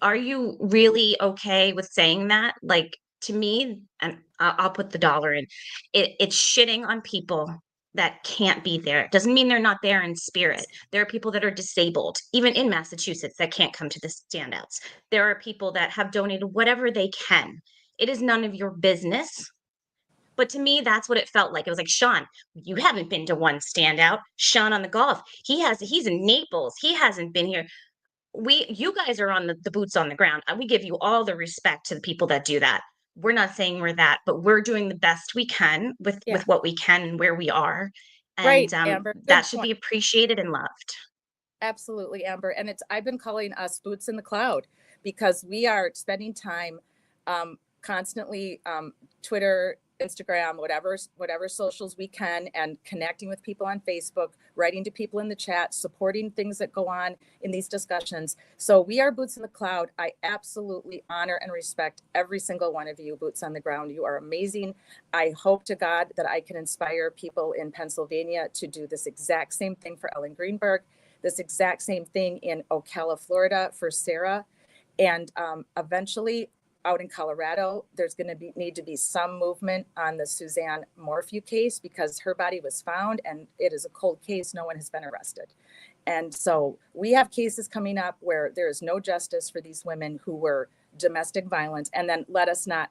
are you really okay with saying that? Like, to me, and I'll put the dollar in, it's shitting on people that can't be there. It doesn't mean they're not there in spirit. There are people that are disabled, even in Massachusetts, that can't come to the standouts. There are people that have donated whatever they can. It is none of your business. But to me, that's what it felt like. It was like, Sean, you haven't been to one standout. Sean on the golf, he's in Naples. He hasn't been here. You guys are on the boots on the ground. We give you all the respect to the people that do that. We're not saying we're that, but we're doing the best we can with what we can and where we are. And Right, Amber, that should be appreciated and loved. Absolutely, Amber. And I've been calling us boots in the cloud because we are spending time constantly Twitter, Instagram, whatever socials we can, and connecting with people on Facebook, writing to people in the chat, supporting things that go on in these discussions. So we are boots in the cloud. I absolutely honor and respect every single one of you boots on the ground. You are amazing. I hope to God that I can inspire people in Pennsylvania to do this exact same thing for Ellen Greenberg, this exact same thing in Ocala, Florida for Sarah. And eventually out in Colorado, there's going to need to be some movement on the Suzanne Morphew case because her body was found and it is a cold case. No one has been arrested. And so we have cases coming up where there is no justice for these women who were domestic violence. And then let's not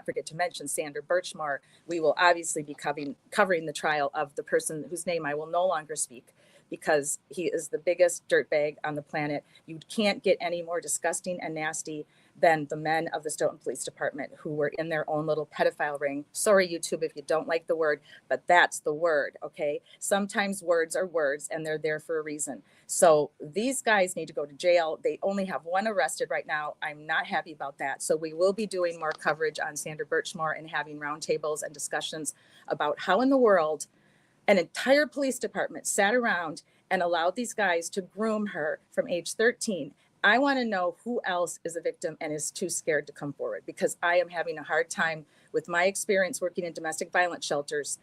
forget to mention Sandra Birchmore. We will obviously be covering the trial of the person whose name I will no longer speak because he is the biggest dirtbag on the planet. You can't get any more disgusting and nasty than the men of the Stoughton Police Department who were in their own little pedophile ring. Sorry, YouTube, if you don't like the word, but that's the word, okay? Sometimes words are words and they're there for a reason. So these guys need to go to jail. They only have one arrested right now. I'm not happy about that. So we will be doing more coverage on Sandra Birchmore and having roundtables and discussions about how in the world an entire police department sat around and allowed these guys to groom her from age 13. I want to know who else is a victim and is too scared to come forward because I am having a hard time with my experience working in domestic violence shelters,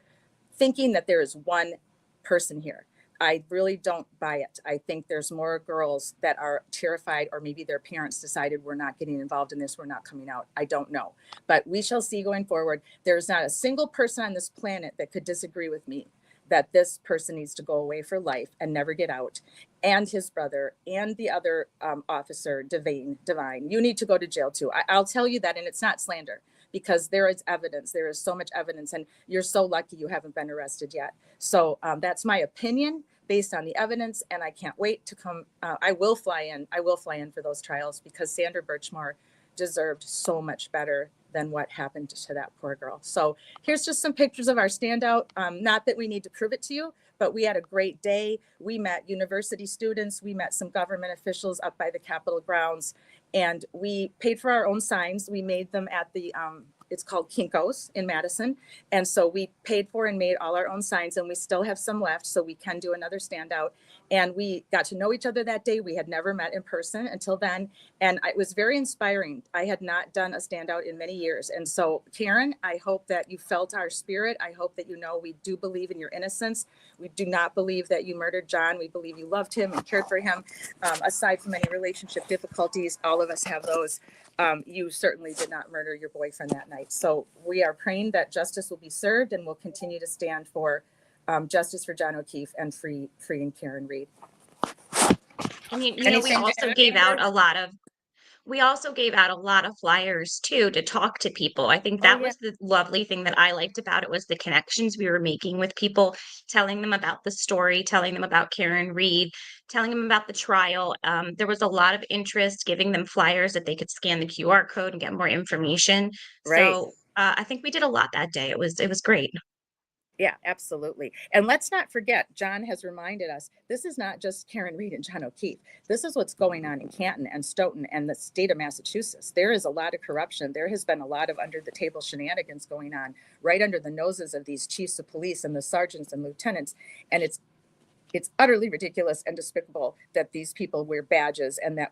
thinking that there is one person here. I really don't buy it. I think there's more girls that are terrified, or maybe their parents decided we're not getting involved in this, we're not coming out. I don't know, but we shall see going forward. There's not a single person on this planet that could disagree with me that this person needs to go away for life and never get out, and his brother and the other officer, Divine, you need to go to jail too. I'll tell you that, and it's not slander because there is evidence. There is so much evidence, and you're so lucky you haven't been arrested yet. So that's my opinion based on the evidence, and I can't wait to come. I will fly in. I will fly in for those trials because Sandra Birchmore deserved so much better than what happened to that poor girl. So here's just some pictures of our standout. Not that we need to prove it to you, but we had a great day. We met university students. We met some government officials up by the Capitol grounds, and we paid for our own signs. We made them at the, it's called Kinko's in Madison. And so we paid for and made all our own signs, and we still have some left, so we can do another standout. And we got to know each other that day. We had never met in person until then. And it was very inspiring. I had not done a standout in many years. And so, Karen, I hope that you felt our spirit. I hope that you know we do believe in your innocence. We do not believe that you murdered John. We believe you loved him and cared for him. Aside from any relationship difficulties, all of us have those. You certainly did not murder your boyfriend that night. So we are praying that justice will be served, and we'll continue to stand for justice for John O'Keefe and freeing Karen Reed. And you know, we also gave out a lot of flyers too to talk to people. I think that was the lovely thing that I liked about it, was the connections we were making with people, telling them about the story, telling them about Karen Reed, telling them about the trial. There was a lot of interest, giving them flyers that they could scan the QR code and get more information. Right. So I think we did a lot that day. It was great. Yeah, absolutely. And let's not forget, John has reminded us, this is not just Karen Reed and John O'Keefe. This is what's going on in Canton and Stoughton and the state of Massachusetts. There is a lot of corruption. There has been a lot of under the table shenanigans going on right under the noses of these chiefs of police and the sergeants and lieutenants. And it's utterly ridiculous and despicable that these people wear badges and that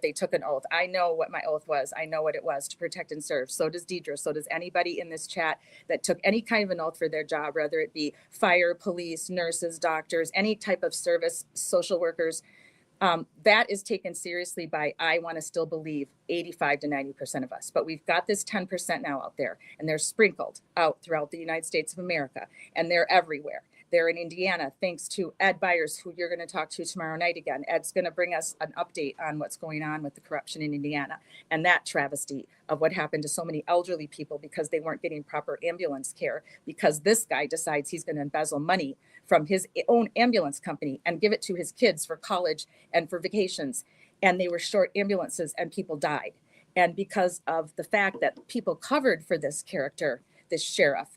they took an oath. I know what my oath was. I know what it was, to protect and serve. So does Deidre. So does anybody in this chat that took any kind of an oath for their job, whether it be fire, police, nurses, doctors, any type of service, social workers. That is taken seriously by, I want to still believe, 85 to 90% of us. But we've got this 10% now out there, and they're sprinkled out throughout the United States of America, and they're everywhere. They're in Indiana, thanks to Ed Byers, who you're going to talk to tomorrow night again. Ed's going to bring us an update on what's going on with the corruption in Indiana and that travesty of what happened to so many elderly people because they weren't getting proper ambulance care, because this guy decides he's going to embezzle money from his own ambulance company and give it to his kids for college and for vacations. And they were short ambulances and people died. And because of the fact that people covered for this character, this sheriff,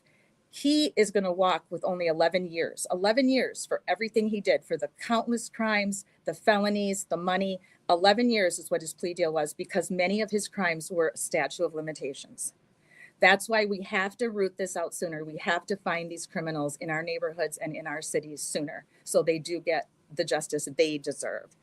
he is going to walk with only 11 years for everything he did, for the countless crimes, the felonies, the money. 11 years is what his plea deal was, because many of his crimes were a statute of limitations. That's why we have to root this out sooner. We have to find these criminals in our neighborhoods and in our cities sooner, so they do get the justice they deserve.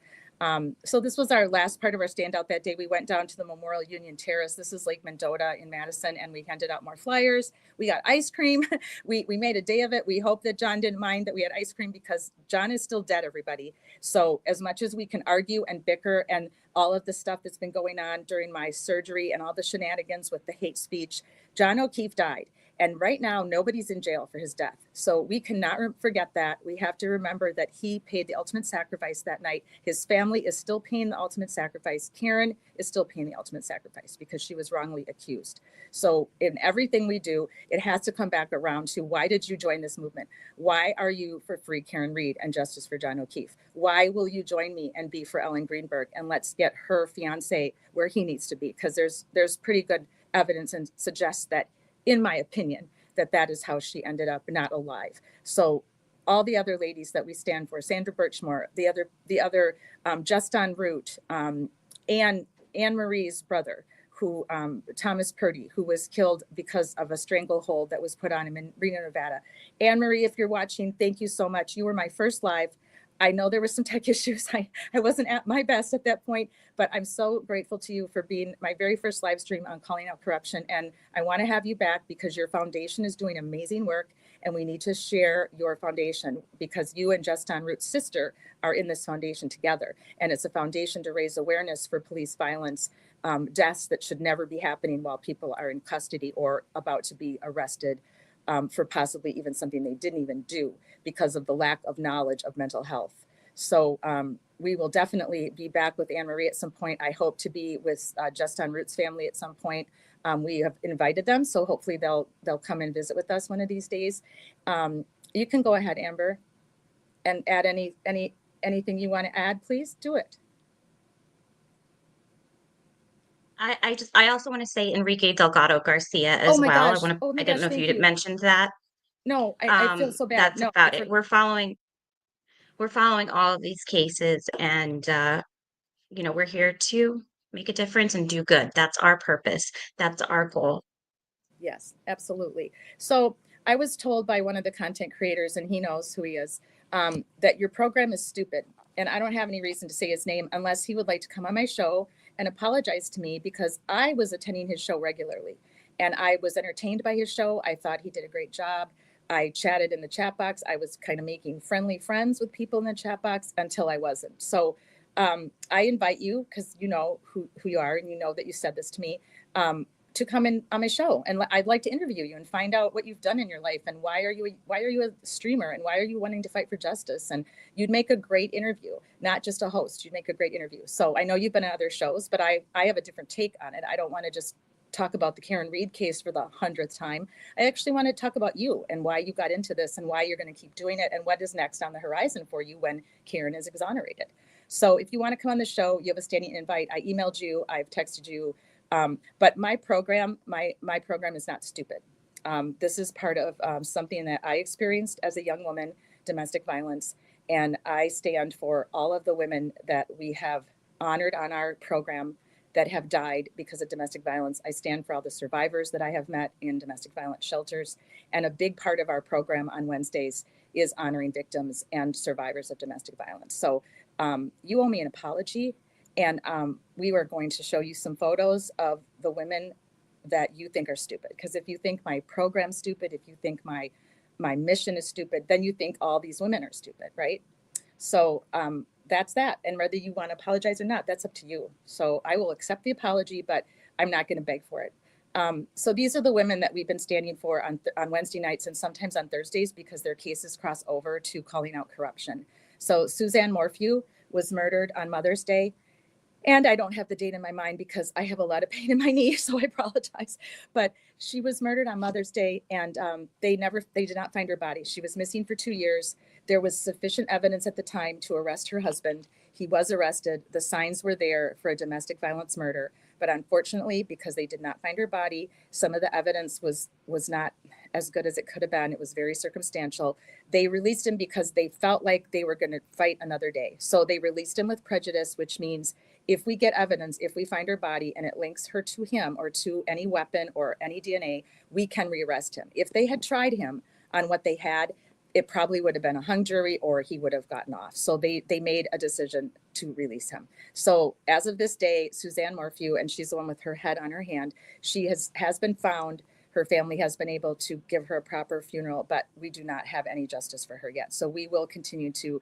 So this was our last part of our standout that day. We went down to the Memorial Union Terrace. This is Lake Mendota in Madison, and we handed out more flyers. We got ice cream. We made a day of it. We hope that John didn't mind that we had ice cream, because John is still dead, everybody. So as much as we can argue and bicker and all of the stuff that's been going on during my surgery and all the shenanigans with the hate speech, John O'Keefe died. And right now, nobody's in jail for his death. So we cannot forget that. We have to remember that he paid the ultimate sacrifice that night. His family is still paying the ultimate sacrifice. Karen is still paying the ultimate sacrifice because she was wrongly accused. So in everything we do, it has to come back around to, why did you join this movement? Why are you for free Karen Reed and justice for John O'Keefe? Why will you join me and be for Ellen Greenberg? And let's get her fiance where he needs to be, because there's pretty good evidence and suggests that, in my opinion, that is how she ended up not alive. So all the other ladies that we stand for, Sandra Birchmore, the other Just en Route, Anne Marie's brother, who Thomas Purdy, who was killed because of a stranglehold that was put on him in Reno, Nevada. Anne Marie, if you're watching, thank you so much. You were my first live. I know there were some tech issues. I wasn't at my best at that point, but I'm so grateful to you for being my very first live stream on calling out corruption. And I want to have you back because your foundation is doing amazing work, and we need to share your foundation, because you and Just en Route's sister are in this foundation together. And it's a foundation to raise awareness for police violence, deaths that should never be happening while people are in custody or about to be arrested for possibly even something they didn't even do because of the lack of knowledge of mental health. So we will definitely be back with Anne Marie at some point. I hope to be with Just on Roots family at some point. We have invited them, so hopefully they'll come and visit with us one of these days. You can go ahead, Amber, and add anything you want to add. Please do it. I also want to say Enrique Delgado Garcia Oh as my well. gosh! Oh my I didn't gosh! know if you Thank had you. mentioned that. No, I feel so bad. That's No, about it. We're following all of these cases, and we're here to make a difference and do good. That's our purpose. That's our goal. yes, absolutely. So I was told by one of the content creators, and he knows who he is, that your program is stupid. And I don't have any reason to say his name unless he would like to come on my show and apologize to me, because I was attending his show regularly and I was entertained by his show. I thought he did a great job. I chatted in the chat box. I was kind of making friendly friends with people in the chat box until I wasn't. So I invite you, because you know who you are and you know that you said this to me, to come in on my show, and I'd like to interview you and find out what you've done in your life and why are you a streamer and why are you wanting to fight for justice. And you'd make a great interview, not just a host. You'd make a great interview. So I know you've been on other shows, but I have a different take on it. I don't want to just talk about the Karen Read case for the 100th time. I actually want to talk about you and why you got into this and why you're going to keep doing it and what is next on the horizon for you when Karen is exonerated. So if you want to come on the show, you have a standing invite. I emailed you, I've texted you. But my program is not stupid. This is part of something that I experienced as a young woman, domestic violence, and I stand for all of the women that we have honored on our program that have died because of domestic violence. I stand for all the survivors that I have met in domestic violence shelters, and a big part of our program on Wednesdays is honoring victims and survivors of domestic violence. So you owe me an apology. And we were going to show you some photos of the women that you think are stupid. Because if you think my program's stupid, if you think my mission is stupid, then you think all these women are stupid, right? So that's that. And whether you want to apologize or not, that's up to you. So I will accept the apology, but I'm not going to beg for it. So these are the women that we've been standing for on Wednesday nights and sometimes on Thursdays, because their cases cross over to calling out corruption. So Suzanne Morphew was murdered on Mother's Day. And I don't have the date in my mind because I have a lot of pain in my knee, so I apologize. But she was murdered on Mother's Day, and they did not find her body. She was missing for 2 years. There was sufficient evidence at the time to arrest her husband. He was arrested. The signs were there for a domestic violence murder. But unfortunately, because they did not find her body, some of the evidence was not as good as it could have been. It was very circumstantial. They released him because they felt like they were going to fight another day. So they released him with prejudice, which means if we get evidence, if we find her body and it links her to him or to any weapon or any DNA, we can rearrest him. If they had tried him on what they had, it probably would have been a hung jury or he would have gotten off. So they made a decision to release him. So as of this day, Suzanne Morphew, and she's the one with her head on her hand, she has been found. Her family has been able to give her a proper funeral, but we do not have any justice for her yet. So we will continue to,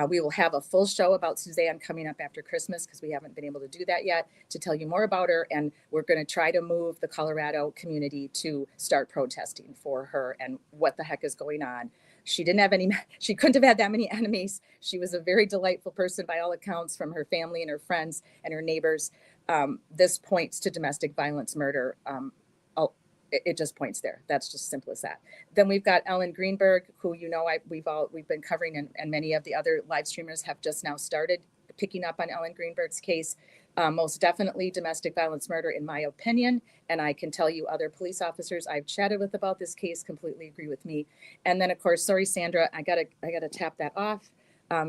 we will have a full show about Suzanne coming up after Christmas, because we haven't been able to do that yet, to tell you more about her. And we're going to try to move the Colorado community to start protesting for her and what the heck is going on. She couldn't have had that many enemies. She was a very delightful person by all accounts, from her family and her friends and her neighbors. This points to domestic violence murder. It just points there. That's just simple as that. Then we've got Ellen Greenberg, who, you know, we've been covering, and many of the other live streamers have just now started picking up on Ellen Greenberg's case. Most definitely domestic violence murder, in my opinion. And I can tell you other police officers I've chatted with about this case completely agree with me. And then, of course, sorry, Sandra, I gotta tap that off.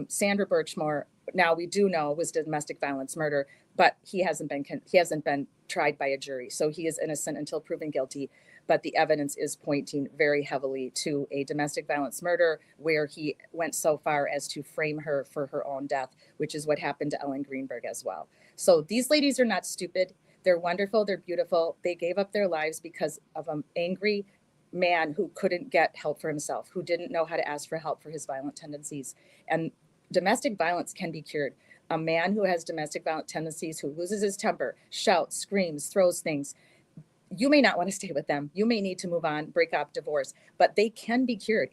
Sandra Birchmore, now we do know, was domestic violence murder, but he hasn't been tried by a jury. So he is innocent until proven guilty. But the evidence is pointing very heavily to a domestic violence murder, where he went so far as to frame her for her own death, which is what happened to Ellen Greenberg as well. So these ladies are not stupid. They're wonderful. They're beautiful. They gave up their lives because of an angry man who couldn't get help for himself, who didn't know how to ask for help for his violent tendencies. And domestic violence can be cured. A man who has domestic violent tendencies, who loses his temper, shouts, screams, throws things, you may not want to stay with them. You may need to move on, break up, divorce, but they can be cured.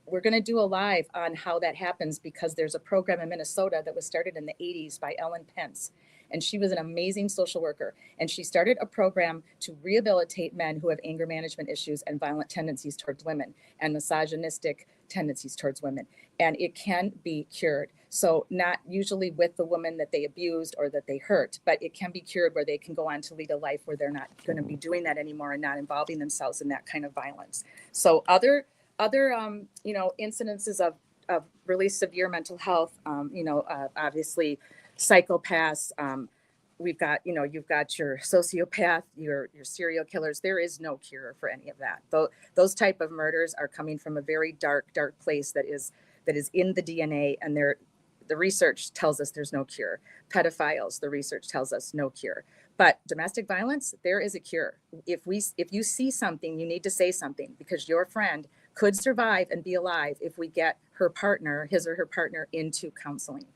We're going to do a live on how that happens because there's a program in Minnesota that was started in the 80s by Ellen Pence. And she was an amazing social worker. And she started a program to rehabilitate men who have anger management issues and violent tendencies towards women and misogynistic tendencies towards women. And it can be cured. So not usually with the woman that they abused or that they hurt, but it can be cured where they can go on to lead a life where they're not going to be doing that anymore and not involving themselves in that kind of violence. So other incidences of really severe mental health, obviously psychopaths, we've got, you've got your sociopath, your serial killers. There is no cure for any of that. Those type of murders are coming from a very dark place that is in the DNA, and the research tells us there's no cure. Pedophiles, the research tells us no cure. But domestic violence, there is a cure. If you see something, you need to say something, because your friend could survive and be alive if we get his or her partner into counseling.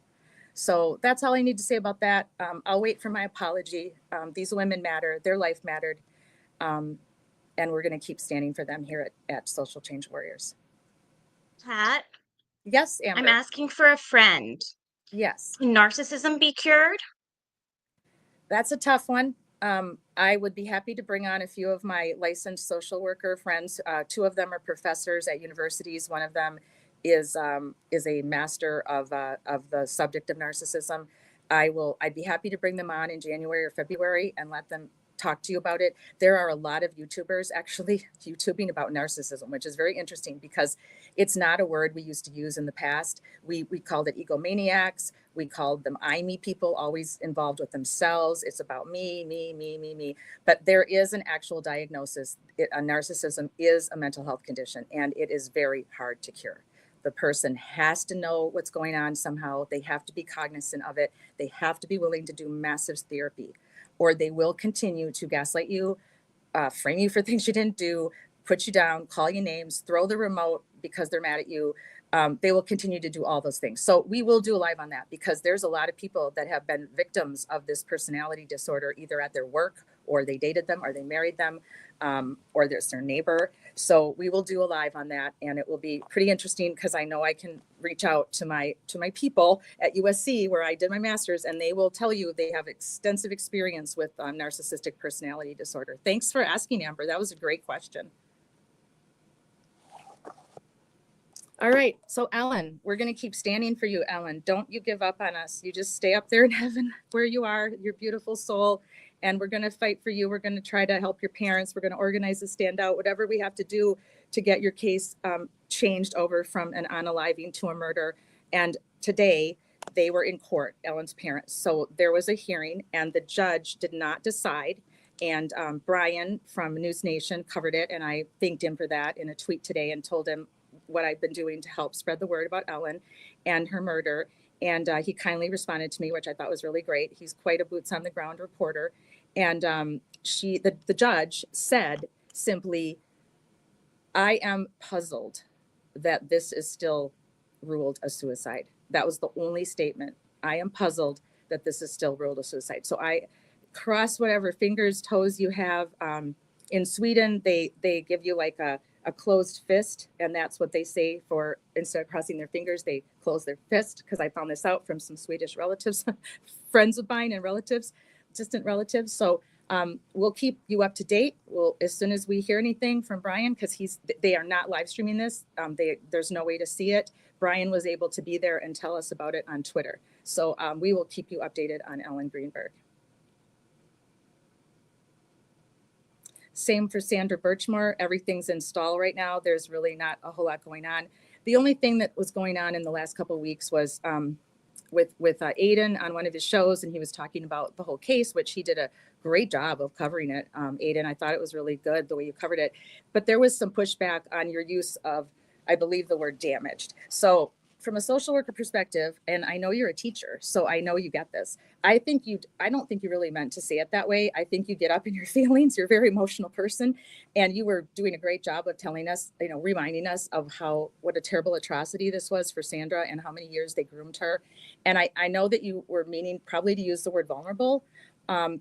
So that's all I need to say about that. I'll wait for my apology. These women matter, their life mattered. And we're gonna keep standing for them here at Social Change Warriors. Pat, Yes, Amber. I'm asking for a friend. Yes. Can narcissism be cured? That's a tough one. I would be happy to bring on a few of my licensed social worker friends. Two of them are professors at universities. One of them is a master of the subject of narcissism. I'd be happy to bring them on in January or February and let them talk to you about it. There are a lot of YouTubers actually YouTubing about narcissism, which is very interesting because it's not a word we used to use in the past. We called it egomaniacs. We called them I-me people, always involved with themselves. It's about me. But there is an actual diagnosis. Narcissism is a mental health condition, and it is very hard to cure. The person has to know what's going on somehow. They have to be cognizant of it. They have to be willing to do massive therapy, or they will continue to gaslight you, frame you for things you didn't do, put you down, call you names, throw the remote because they're mad at you. They will continue to do all those things. So we will do a live on that because there's a lot of people that have been victims of this personality disorder, either at their work or they dated them or they married them, or there's their neighbor. So we will do a live on that, and it will be pretty interesting because I know I can reach out to my people at USC where I did my master's, and they will tell you they have extensive experience with narcissistic personality disorder. Thanks for asking, Amber. That was a great question. All right, so Ellen, we're going to keep standing for you, Ellen. Don't you give up on us. You just stay up there in heaven where you are, your beautiful soul, and we're going to fight for you. We're going to try to help your parents. We're going to organize a stand out, whatever we have to do to get your case changed over from an unaliving to a murder. And today they were in court, Ellen's parents. So there was a hearing and the judge did not decide. And Brian from News Nation covered it, and I thanked him for that in a tweet today and told him what I've been doing to help spread the word about Ellen and her murder. And he kindly responded to me, which I thought was really great. He's quite a boots on the ground reporter. And the judge said simply, I am puzzled that this is still ruled a suicide. That was the only statement. I am puzzled that this is still ruled a suicide. So I cross whatever fingers, toes you have. In Sweden, they give you like a closed fist, and that's what they say for, instead of crossing their fingers, they close their fist, because I found this out from some Swedish relatives, friends of mine and relatives, distant relatives. So we'll keep you up to date. As soon as we hear anything from Brian, because they are not live streaming this, there's no way to see it. Brian was able to be there and tell us about it on Twitter. So we will keep you updated on Ellen Greenberg. Same for Sandra Birchmore. Everything's in stall right now. There's really not a whole lot going on. The only thing that was going on in the last couple of weeks was with Aiden on one of his shows, and he was talking about the whole case, which he did a great job of covering it. Aiden, I thought it was really good the way you covered it. But there was some pushback on your use of, I believe, the word damaged. So from a social worker perspective, and I know you're a teacher, so I know you get this. I don't think you really meant to say it that way. I think you get up in your feelings. You're a very emotional person, and you were doing a great job of telling us, reminding us of what a terrible atrocity this was for Sandra and how many years they groomed her. And I know that you were meaning probably to use the word vulnerable,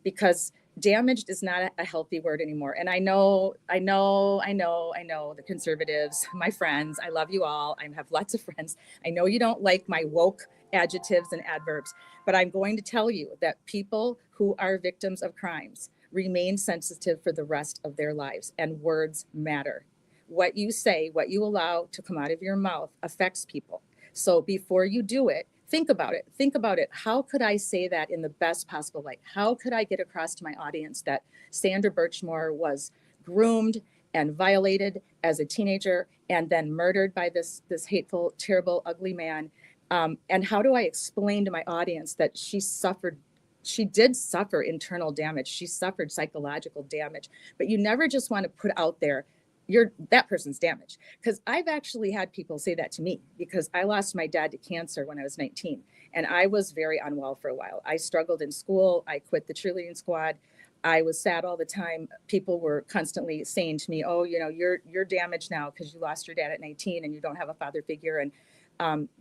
because damaged is not a healthy word anymore. And I know the conservatives, my friends, I love you all. I have lots of friends. I know you don't like my woke adjectives and adverbs, but I'm going to tell you that people who are victims of crimes remain sensitive for the rest of their lives, and words matter. What you say, what you allow to come out of your mouth affects people. So before you do it, think about it. Think about it. How could I say that in the best possible light? How could I get across to my audience that Sandra Birchmore was groomed and violated as a teenager and then murdered by this hateful, terrible, ugly man? And how do I explain to my audience that she did suffer internal damage. She suffered psychological damage, but you never just want to put out there, that person's damaged. Because I've actually had people say that to me, because I lost my dad to cancer when I was 19, and I was very unwell for a while. I struggled in school. I quit the cheerleading squad. I was sad all the time. People were constantly saying to me, "Oh, you're damaged now because you lost your dad at 19 and you don't have a father figure." And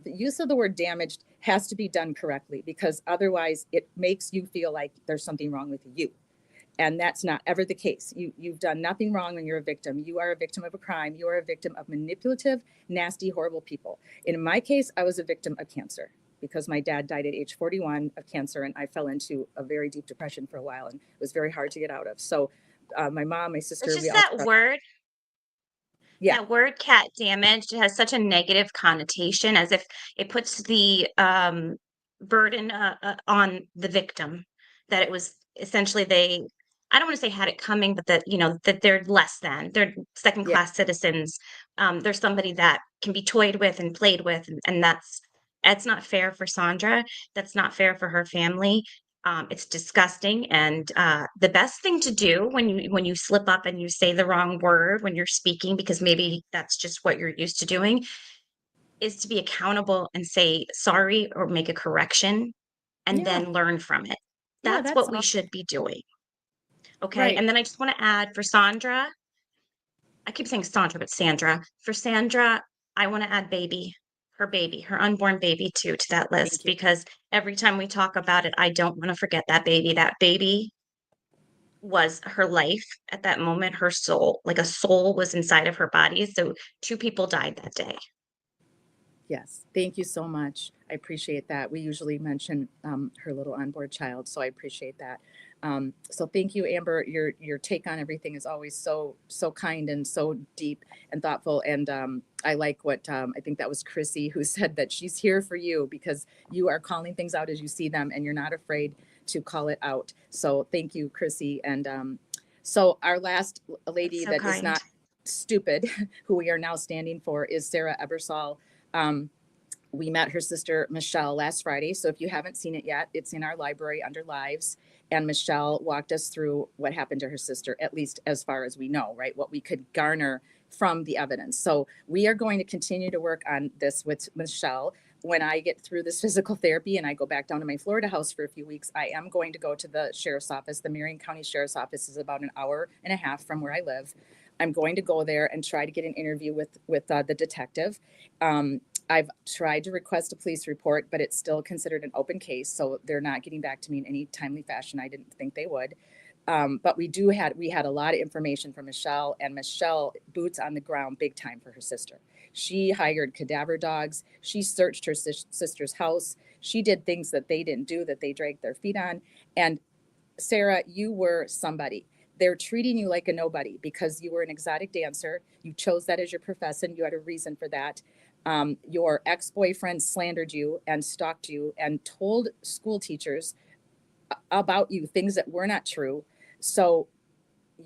the use of the word damaged has to be done correctly, because otherwise it makes you feel like there's something wrong with you. And that's not ever the case. You've done nothing wrong when you're a victim. You are a victim of a crime. You are a victim of manipulative, nasty, horrible people. In my case, I was a victim of cancer because my dad died at age 41 of cancer, and I fell into a very deep depression for a while, and it was very hard to get out of. So my mom, my sister, It's we just all, that word, yeah, that word cat damaged has such a negative connotation, as if it puts the burden on the victim, that it was essentially I don't want to say had it coming, but that, that they're less than, they're second yeah, class citizens. There's somebody that can be toyed with and played with, and that's not fair for Sandra. That's not fair for her family. It's disgusting. And the best thing to do when you slip up and you say the wrong word when you're speaking, because maybe that's just what you're used to doing, is to be accountable and say sorry or make a correction and yeah, then learn from it. yeah, That's that's what we all should be doing. Okay. right. And then I just want to add for Sandra, I keep saying Sandra, but Sandra. For Sandra, I want to add her unborn baby too, to that list, Thank you. because every time we talk about it, I don't want to forget that baby. That baby was her life at that moment, her soul, like a soul was inside of her body. So two people died that day. Yes, thank you so much. I appreciate that. We usually mention her little onboard child, so I appreciate that. So thank you, Amber. Your take on everything is always so kind and so deep and thoughtful. And I like what I think that was Chrissy who said that she's here for you because you are calling things out as you see them, and you're not afraid to call it out. So thank you, Chrissy. And so our last That's lady so that is kind. not stupid, who we are now standing for, is Sarah Ebersol. Um, we met her sister Michelle last Friday. So if you haven't seen it yet, it's in our library under Lives. And Michelle walked us through what happened to her sister, at least as far as we know, right? What we could garner from the evidence. So we are going to continue to work on this with Michelle. When I get through this physical therapy and I go back down to my Florida house for a few weeks, I am going to go to the sheriff's office. The Marion County Sheriff's Office is about an hour and a half from where I live. I'm going to go there and try to get an interview with the detective. I've tried to request a police report, but it's still considered an open case, so they're not getting back to me in any timely fashion. I didn't think they would. But we had a lot of information from Michelle, and Michelle boots on the ground big time for her sister. She hired cadaver dogs. She searched her sister's house. She did things that they didn't do, that they dragged their feet on. And Sarah, you were somebody. They're treating you like a nobody because you were an exotic dancer. You chose that as your profession. You had a reason for that. Your ex-boyfriend slandered you and stalked you and told school teachers about you things that were not true. So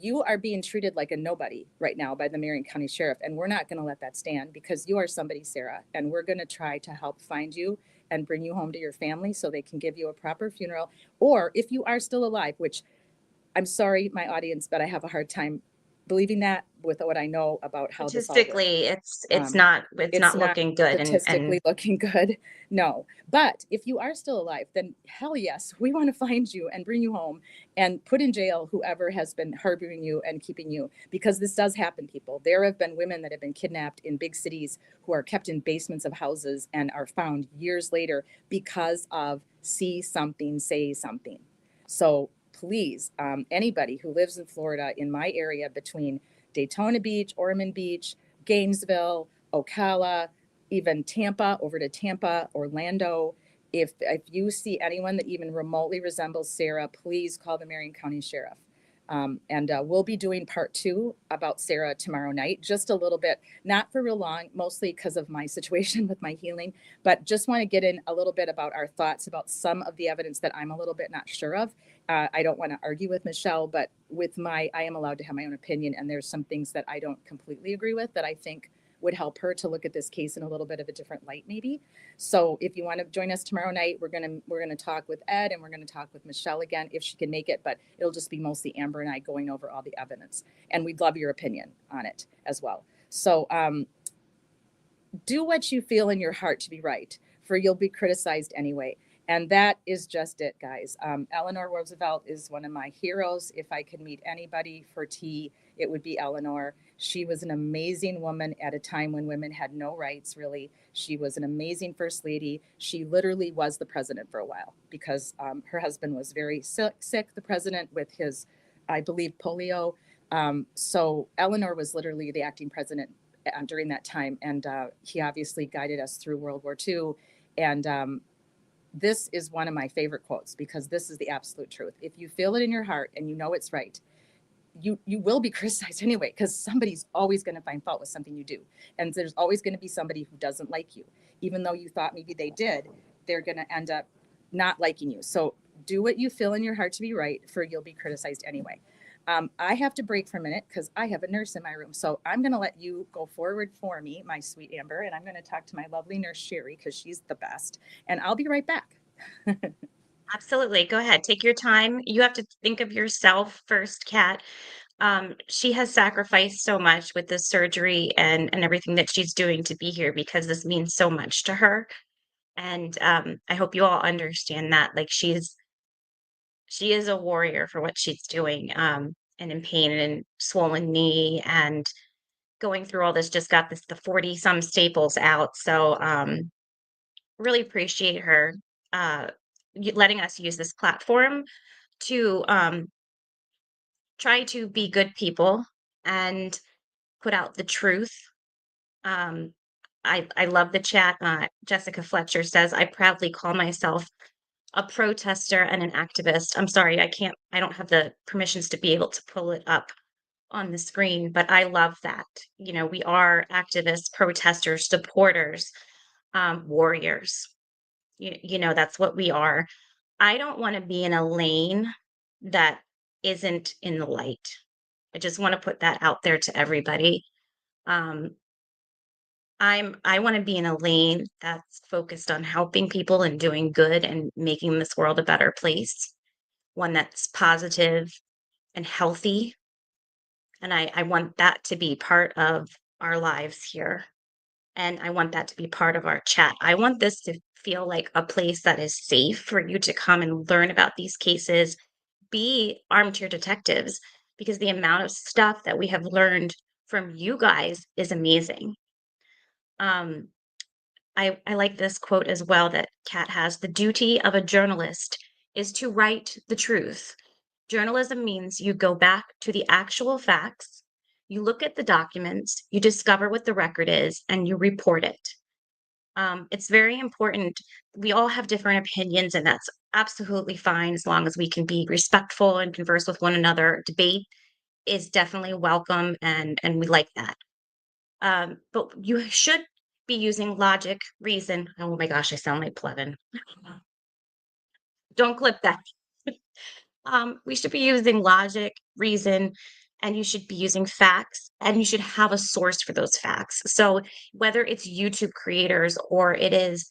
you are being treated like a nobody right now by the Marion County Sheriff. And we're not going to let that stand because you are somebody, Sarah. And we're going to try to help find you and bring you home to your family so they can give you a proper funeral. Or if you are still alive, which I'm sorry, my audience, but I have a hard time believing that with what I know about how this all works. Statistically, it's Um, it's it's not not looking good. And statistically looking good. No. But if you are still alive, then hell yes, we want to find you and bring you home and put in jail whoever has been harboring you and keeping you, because this does happen, people. There have been women that have been kidnapped in big cities who are kept in basements of houses and are found years later because of see something, say something. So please, anybody who lives in Florida in my area between Daytona Beach, Ormond Beach, Gainesville, Ocala, even Tampa, over to Tampa, Orlando. If you see anyone that even remotely resembles Sarah, please call the Marion County Sheriff. And we'll be doing part 2 about Sarah tomorrow night, just a little bit, not for real long, mostly because of my situation with my healing, but just want to get in a little bit about our thoughts about some of the evidence that I'm a little bit not sure of. I don't want to argue with Michelle, but I am allowed to have my own opinion, and there's some things that I don't completely agree with that I think would help her to look at this case in a little bit of a different light, maybe. So if you want to join us tomorrow night, we're gonna talk with Ed, and we're gonna talk with Michelle again if she can make it, but it'll just be mostly Amber and I going over all the evidence, and we'd love your opinion on it as well. So do what you feel in your heart to be right, for you'll be criticized anyway. And that is just it, guys. Eleanor Roosevelt is one of my heroes. If I could meet anybody for tea, it would be Eleanor. She was an amazing woman at a time when women had no rights, really. She was an amazing first lady. She literally was the president for a while because her husband was very sick, the president, with his, I believe, polio. So Eleanor was literally the acting president during that time. And he obviously guided us through World War II. And this is one of my favorite quotes because this is the absolute truth. If you feel it in your heart and you know it's right, you will be criticized anyway, because somebody's always going to find fault with something you do. And there's always going to be somebody who doesn't like you. Even though you thought maybe they did, they're going to end up not liking you. So do what you feel in your heart to be right, for you'll be criticized anyway. I have to break for a minute because I have a nurse in my room. So I'm going to let you go forward for me, my sweet Amber, and I'm going to talk to my lovely nurse, Sherry, because she's the best. And I'll be right back. Absolutely. Go ahead. Take your time. You have to think of yourself first, Kat. She has sacrificed so much with this surgery and everything that she's doing to be here because this means so much to her. And I hope you all understand that. Like she is a warrior for what she's doing. And in pain and swollen knee and going through all this, just got the 40 some staples out. So really appreciate her letting us use this platform to try to be good people and put out the truth. Um, I love the chat. Jessica Fletcher says, I proudly call myself a protester and an activist. I'm sorry, I don't have the permissions to be able to pull it up on the screen, but I love that. You know, we are activists, protesters, supporters, warriors. You know, that's what we are. I don't want to be in a lane that isn't in the light. I just want to put that out there to everybody. Um, I want to be in a lane that's focused on helping people and doing good and making this world a better place, one that's positive and healthy. And I want that to be part of our lives here. And I want that to be part of our chat. I want this to feel like a place that is safe for you to come and learn about these cases, be armchair detectives, because the amount of stuff that we have learned from you guys is amazing. Um, I like this quote as well that Kat has. The duty of a journalist is to write the truth. Journalism means you go back to the actual facts, you look at the documents, you discover what the record is, and you report it. It's very important. We all have different opinions, and that's absolutely fine as long as we can be respectful and converse with one another. Debate is definitely welcome, and we like that. But you should be using logic, reason. Oh my gosh, I sound like Plevin. Don't clip that. We should be using logic, reason, and you should be using facts, and you should have a source for those facts. So whether it's YouTube creators or it is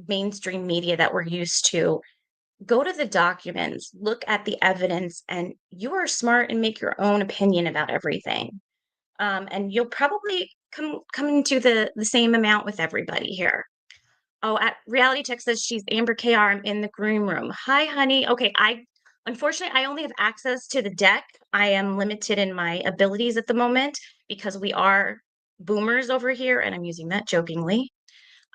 mainstream media that we're used to, go to the documents, look at the evidence, and you are smart and make your own opinion about everything. And you'll probably come into the same amount with everybody here. Oh, at Reality Tech says she's Amber KR. I'm in the green room. Hi, honey. Okay, unfortunately I only have access to the deck. I am limited in my abilities at the moment because we are boomers over here, and I'm using that jokingly.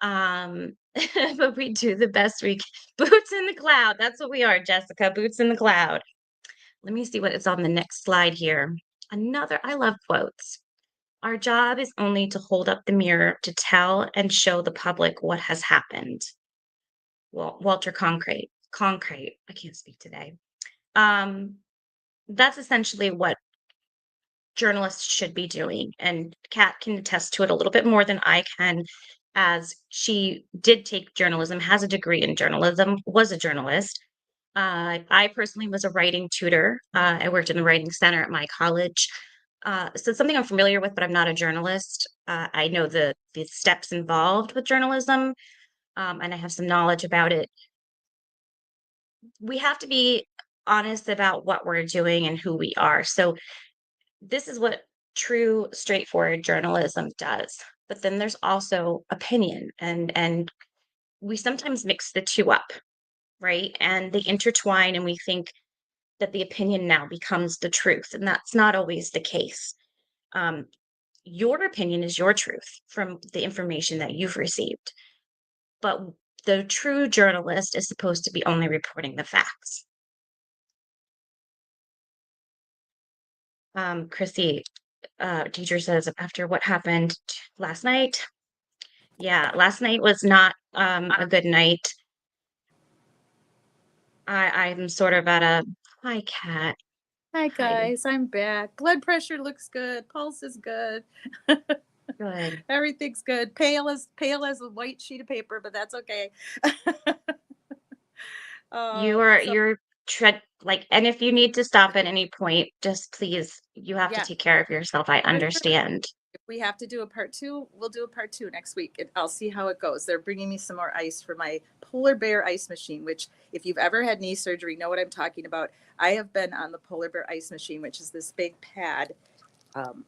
But we do the best we can. Boots in the cloud. That's what we are, Jessica. Boots in the cloud. let me see what is on the next slide here. I love quotes. Our job is only to hold up the mirror to tell and show the public what has happened. Walter Concrete. I can't speak today. Um, that's essentially what journalists should be doing. And Kat can attest to it a little bit more than I can, as she did take journalism, has a degree in journalism, was a journalist. I personally was a writing tutor. I worked in the writing center at my college. So it's something I'm familiar with, but I'm not a journalist. I know the steps involved with journalism, and I have some knowledge about it. We have to be honest about what we're doing and who we are. So this is what true, straightforward journalism does. But then there's also opinion, and we sometimes mix the two up, right? And they intertwine, and we think that the opinion now becomes the truth, and that's not always the case. Um, your opinion is your truth from the information that you've received, but the true journalist is supposed to be only reporting the facts. Chrissy, teacher says, after what happened last night. Yeah, last night was not a good night. I'm sort of at a hi, Kat. Hi Hi. guys, I'm back. Blood pressure looks good. Pulse is good. Good. Everything's good. Pale as a white sheet of paper, but that's okay. You're like, and if you need to stop at any point, just please, you have to Yeah. take care of yourself. I For sure. understand. If we have to do a part 2, we'll do a part 2 next week. I'll see how it goes. They're bringing me some more ice for my Polar Bear ice machine, which if you've ever had knee surgery, know what I'm talking about. I have been on the Polar Bear ice machine, which is this big pad,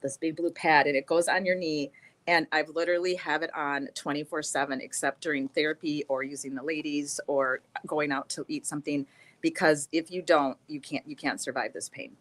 this big blue pad, and it goes on your knee. And I've literally have it on 24/7, except during therapy or using the ladies or going out to eat something. Because if you don't, you can't survive this pain.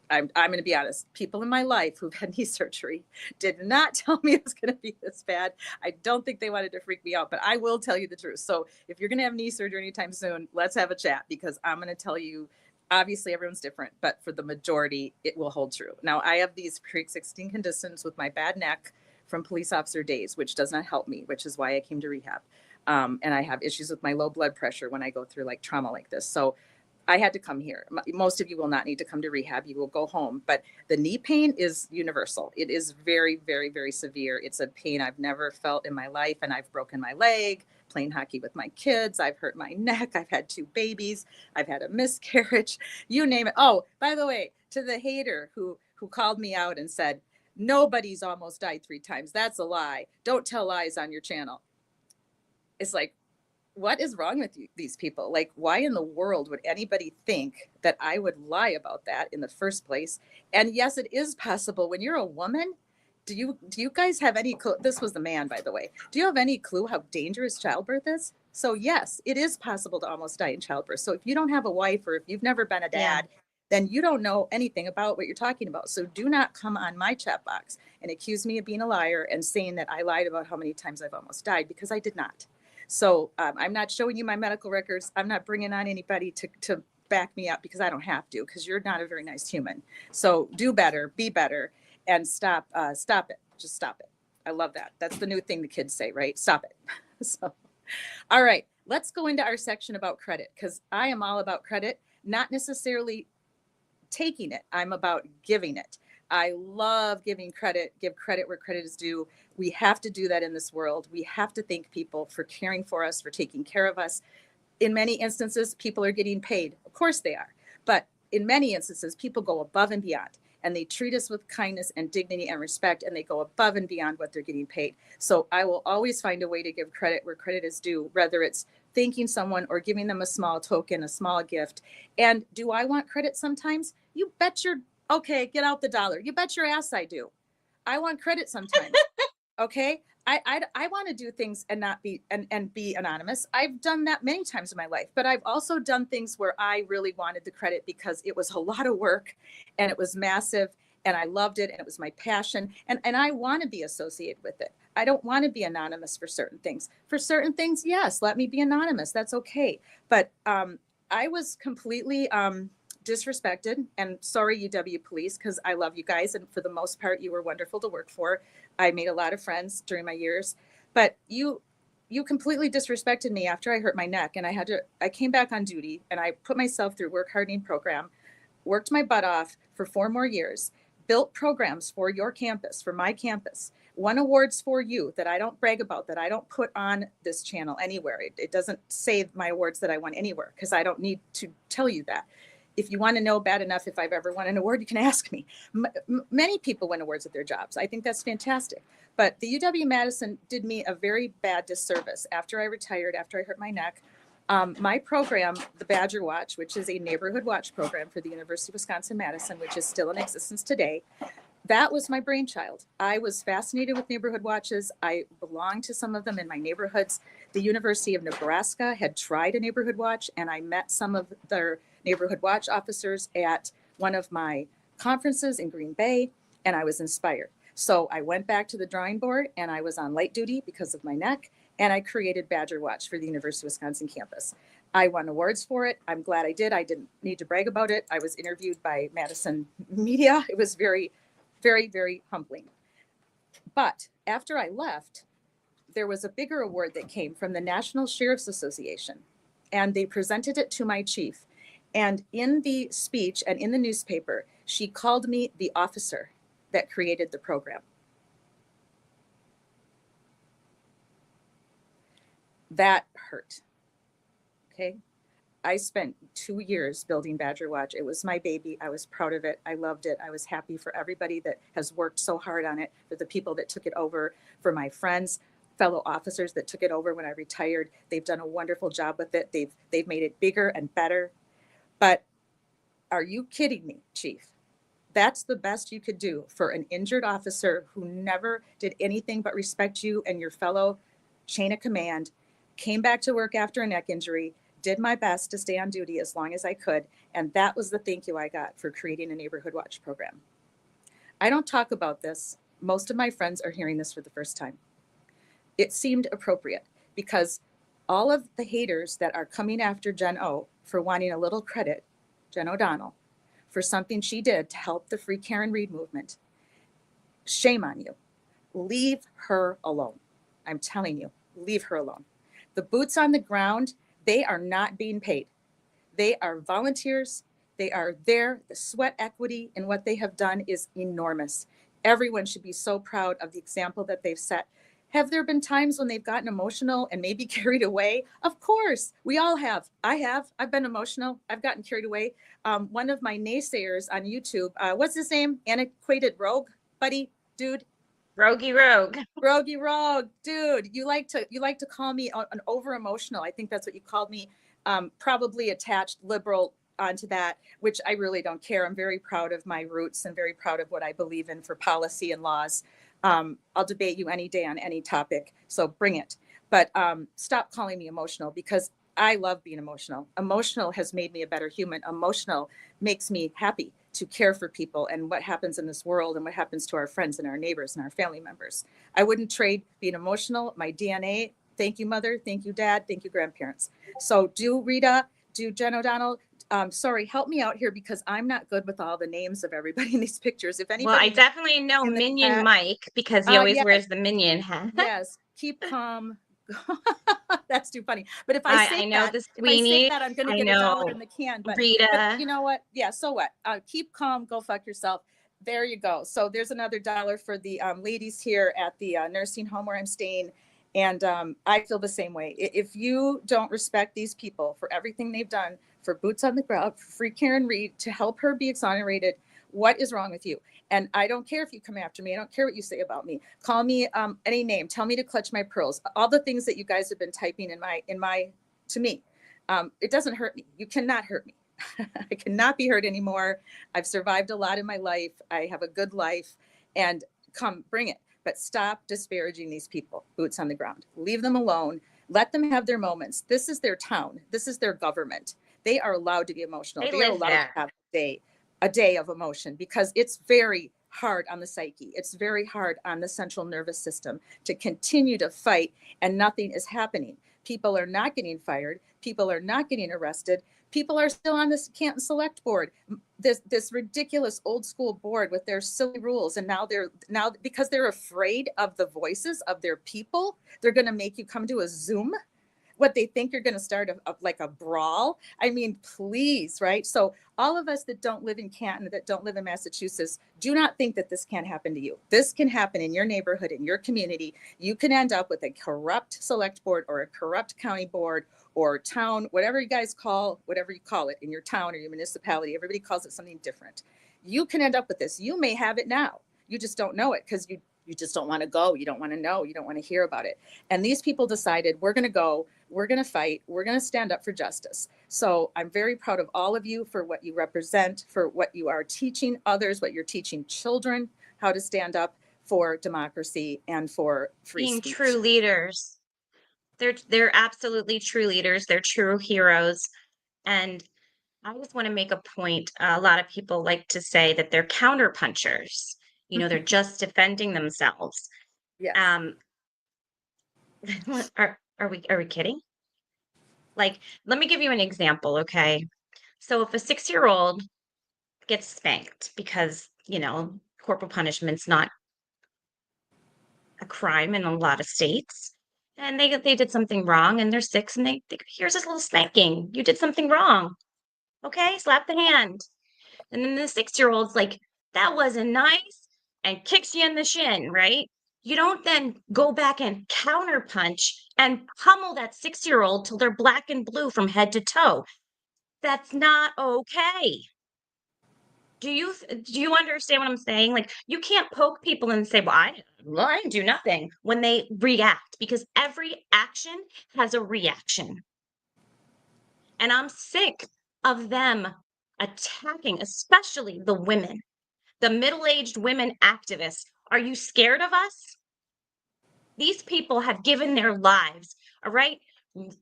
I'm going to be honest. People in my life who've had knee surgery did not tell me it was going to be this bad. I don't think they wanted to freak me out, but I will tell you the truth. So if you're going to have knee surgery anytime soon, let's have a chat, because I'm going to tell you. Obviously, everyone's different, but for the majority, it will hold true. Now, I have these pre-existing conditions with my bad neck from police officer days, which does not help me, which is why I came to rehab. And I have issues with my low blood pressure when I go through like trauma like this. So I had to come here. Most of you will not need to come to rehab. You will go home. But the knee pain is universal. It is very, very, very severe. It's a pain I've never felt in my life. And I've broken my leg playing hockey with my kids. I've hurt my neck. I've had 2 babies. I've had a miscarriage. You name it. Oh, by the way, to the hater who called me out and said, nobody's almost died 3 times. That's a lie. Don't tell lies on your channel. It's like, what is wrong with you, these people? Like, why in the world would anybody think that I would lie about that in the first place? And yes, it is possible when you're a woman. Do you guys have any clue? This was the man, by the way. Do you have any clue how dangerous childbirth is? So yes, it is possible to almost die in childbirth. So if you don't have a wife, or if you've never been a dad, then you don't know anything about what you're talking about. So do not come on my chat box and accuse me of being a liar and saying that I lied about how many times I've almost died, because I did not. So I'm not showing you my medical records. I'm not bringing on anybody to back me up, because I don't have to, because you're not a very nice human. So do better, be better, and stop it. Just stop it. I love that. That's the new thing the kids say, right? Stop it. So, all right, let's go into our section about credit, because I am all about credit, not necessarily taking it. I'm about giving it. I love giving credit, give credit where credit is due. We have to do that in this world. We have to thank people for caring for us, for taking care of us. In many instances, people are getting paid. Of course they are. But in many instances, people go above and beyond, and they treat us with kindness and dignity and respect, and they go above and beyond what they're getting paid. So I will always find a way to give credit where credit is due, whether it's thanking someone or giving them a small token, a small gift. And do I want credit sometimes? You bet your, okay, get out the dollar. You bet your ass I do. I want credit sometimes. Okay. I want to do things and not be and be anonymous. I've done that many times in my life, but I've also done things where I really wanted the credit because it was a lot of work and it was massive and I loved it and it was my passion, and I want to be associated with it. I don't want to be anonymous for certain things. For certain things, yes, let me be anonymous. That's okay. But I was completely disrespected, and sorry, UW police, because I love you guys. And for the most part, you were wonderful to work for. I made a lot of friends during my years, but you completely disrespected me after I hurt my neck. And I came back on duty and I put myself through work hardening program, worked my butt off for 4 more years, built programs for your campus, for my campus, won awards for you that I don't brag about, that I don't put on this channel anywhere. It doesn't say my awards that I won anywhere because I don't need to tell you that. If you want to know bad enough if I've ever won an award, you can ask me. Many people win awards at their jobs. I think that's fantastic. But the UW-Madison did me a very bad disservice. After I retired, after I hurt my neck, my program, the Badger Watch, which is a neighborhood watch program for the University of Wisconsin-Madison, which is still in existence today, that was my brainchild. I was fascinated with neighborhood watches. I belonged to some of them in my neighborhoods. The University of Nebraska had tried a neighborhood watch, and I met some of their neighborhood watch officers at one of my conferences in Green Bay, and I was inspired. So I went back to the drawing board, and I was on light duty because of my neck, and I created Badger Watch for the University of Wisconsin campus. I won awards for it. I'm glad I did. I didn't need to brag about it. I was interviewed by Madison Media. It was very, very, very humbling. But after I left, there was a bigger award that came from the National Sheriff's Association, and they presented it to my chief. And in the speech and in the newspaper, she called me the officer that created the program. That hurt. Okay. I spent 2 years building Badger Watch. It was my baby. I was proud of it. I loved it. I was happy for everybody that has worked so hard on it, for the people that took it over, for my friends, fellow officers that took it over when I retired. They've done a wonderful job with it. They've made it bigger and better. But are you kidding me, Chief? That's the best you could do for an injured officer who never did anything but respect you and your fellow chain of command, came back to work after a neck injury, did my best to stay on duty as long as I could. And that was the thank you I got for creating a neighborhood watch program. I don't talk about this. Most of my friends are hearing this for the first time. It seemed appropriate because all of the haters that are coming after Jen O for wanting a little credit, Jen O'Donnell, for something she did to help the Free Karen Read movement, shame on you. Leave her alone. I'm telling you, leave her alone. The boots on the ground, they are not being paid. They are volunteers. They are there. The sweat equity in what they have done is enormous. Everyone should be so proud of the example that they've set. Have there been times when they've gotten emotional and maybe carried away? Of course, we all have. I have. I've been emotional. I've gotten carried away. One of my naysayers on YouTube, what's his name? Antiquated Rogue, buddy, dude. Rogie Rogue. Rogie Rogue, dude. You like to call me an over emotional. I think that's what you called me. Probably attached liberal onto that, which I really don't care. I'm very proud of my roots and very proud of what I believe in for policy and laws. I'll debate you any day on any topic, so bring it. But stop calling me emotional because I love being emotional. Emotional has made me a better human. Emotional makes me happy to care for people and what happens in this world and what happens to our friends and our neighbors and our family members. I wouldn't trade being emotional, my DNA. Thank you, mother. Thank you, dad. Thank you, grandparents. So do Rita, do Jen O'Donnell. Sorry, help me out here because I'm not good with all the names of everybody in these pictures. If anybody, Well, I definitely know Minion Mike because he always yes. wears the Minion hat. Yes, keep calm. That's too funny. But if I say know that, the if I Sweeney, say that, I'm going to get $1 in the can. But Rita, you know what? Yeah. So what? Keep calm. Go fuck yourself. There you go. So there's another $1 for the ladies here at the nursing home where I'm staying. And I feel the same way. If you don't respect these people for everything they've done, for boots on the ground, for Free Karen Read, to help her be exonerated, what is wrong with you? And I don't care if you come after me. I don't care what you say about me. Call me any name. Tell me to clutch my pearls. All the things that you guys have been typing to me. It doesn't hurt me. You cannot hurt me. I cannot be hurt anymore. I've survived a lot in my life. I have a good life, and come, bring it. But stop disparaging these people, boots on the ground. Leave them alone. Let them have their moments. This is their town. This is their government. They are allowed to be emotional. They are allowed to have a day of emotion because it's very hard on the psyche. It's very hard on the central nervous system to continue to fight and nothing is happening. People are not getting fired. People are not getting arrested. People are still on this Canton Select Board, this ridiculous old school board with their silly rules. And now because they're afraid of the voices of their people, they're going to make you come to a Zoom. What they think you're going to start like a brawl. I mean, please, right? So all of us that don't live in Canton, that don't live in Massachusetts, do not think that this can't happen to you. This can happen in your neighborhood, in your community. You can end up with a corrupt select board or a corrupt county board or town, whatever you call it in your town or your municipality. Everybody calls it something different. You can end up with this. You may have it now. You just don't know it because you just don't want to go. You don't want to know. You don't want to hear about it. And these people decided, we're going to go, we're going to fight, we're going to stand up for justice. So I'm very proud of all of you for what you represent, for what you are teaching others, what you're teaching children, how to stand up for democracy and for free Being speech. true leaders. They're absolutely true leaders. They're true heroes. And I just want to make a point. A lot of people like to say that they're counterpunchers. They're just defending themselves. Yes. Are we kidding? Like, let me give you an example, okay? So if a 6-year-old gets spanked because, corporal punishment's not a crime in a lot of states, and they did something wrong and they're 6 and they here's this little spanking. You did something wrong. Okay, slap the hand. And then the 6-year-old's like, that wasn't nice, and kicks you in the shin, right? You don't then go back and counterpunch and pummel that 6-year-old till they're black and blue from head to toe. That's not okay. Do you understand what I'm saying? Like, you can't poke people and say, well, I didn't do nothing when they react, because every action has a reaction. And I'm sick of them attacking, especially the women, the middle-aged women activists. Are you scared of us? These people have given their lives, all right?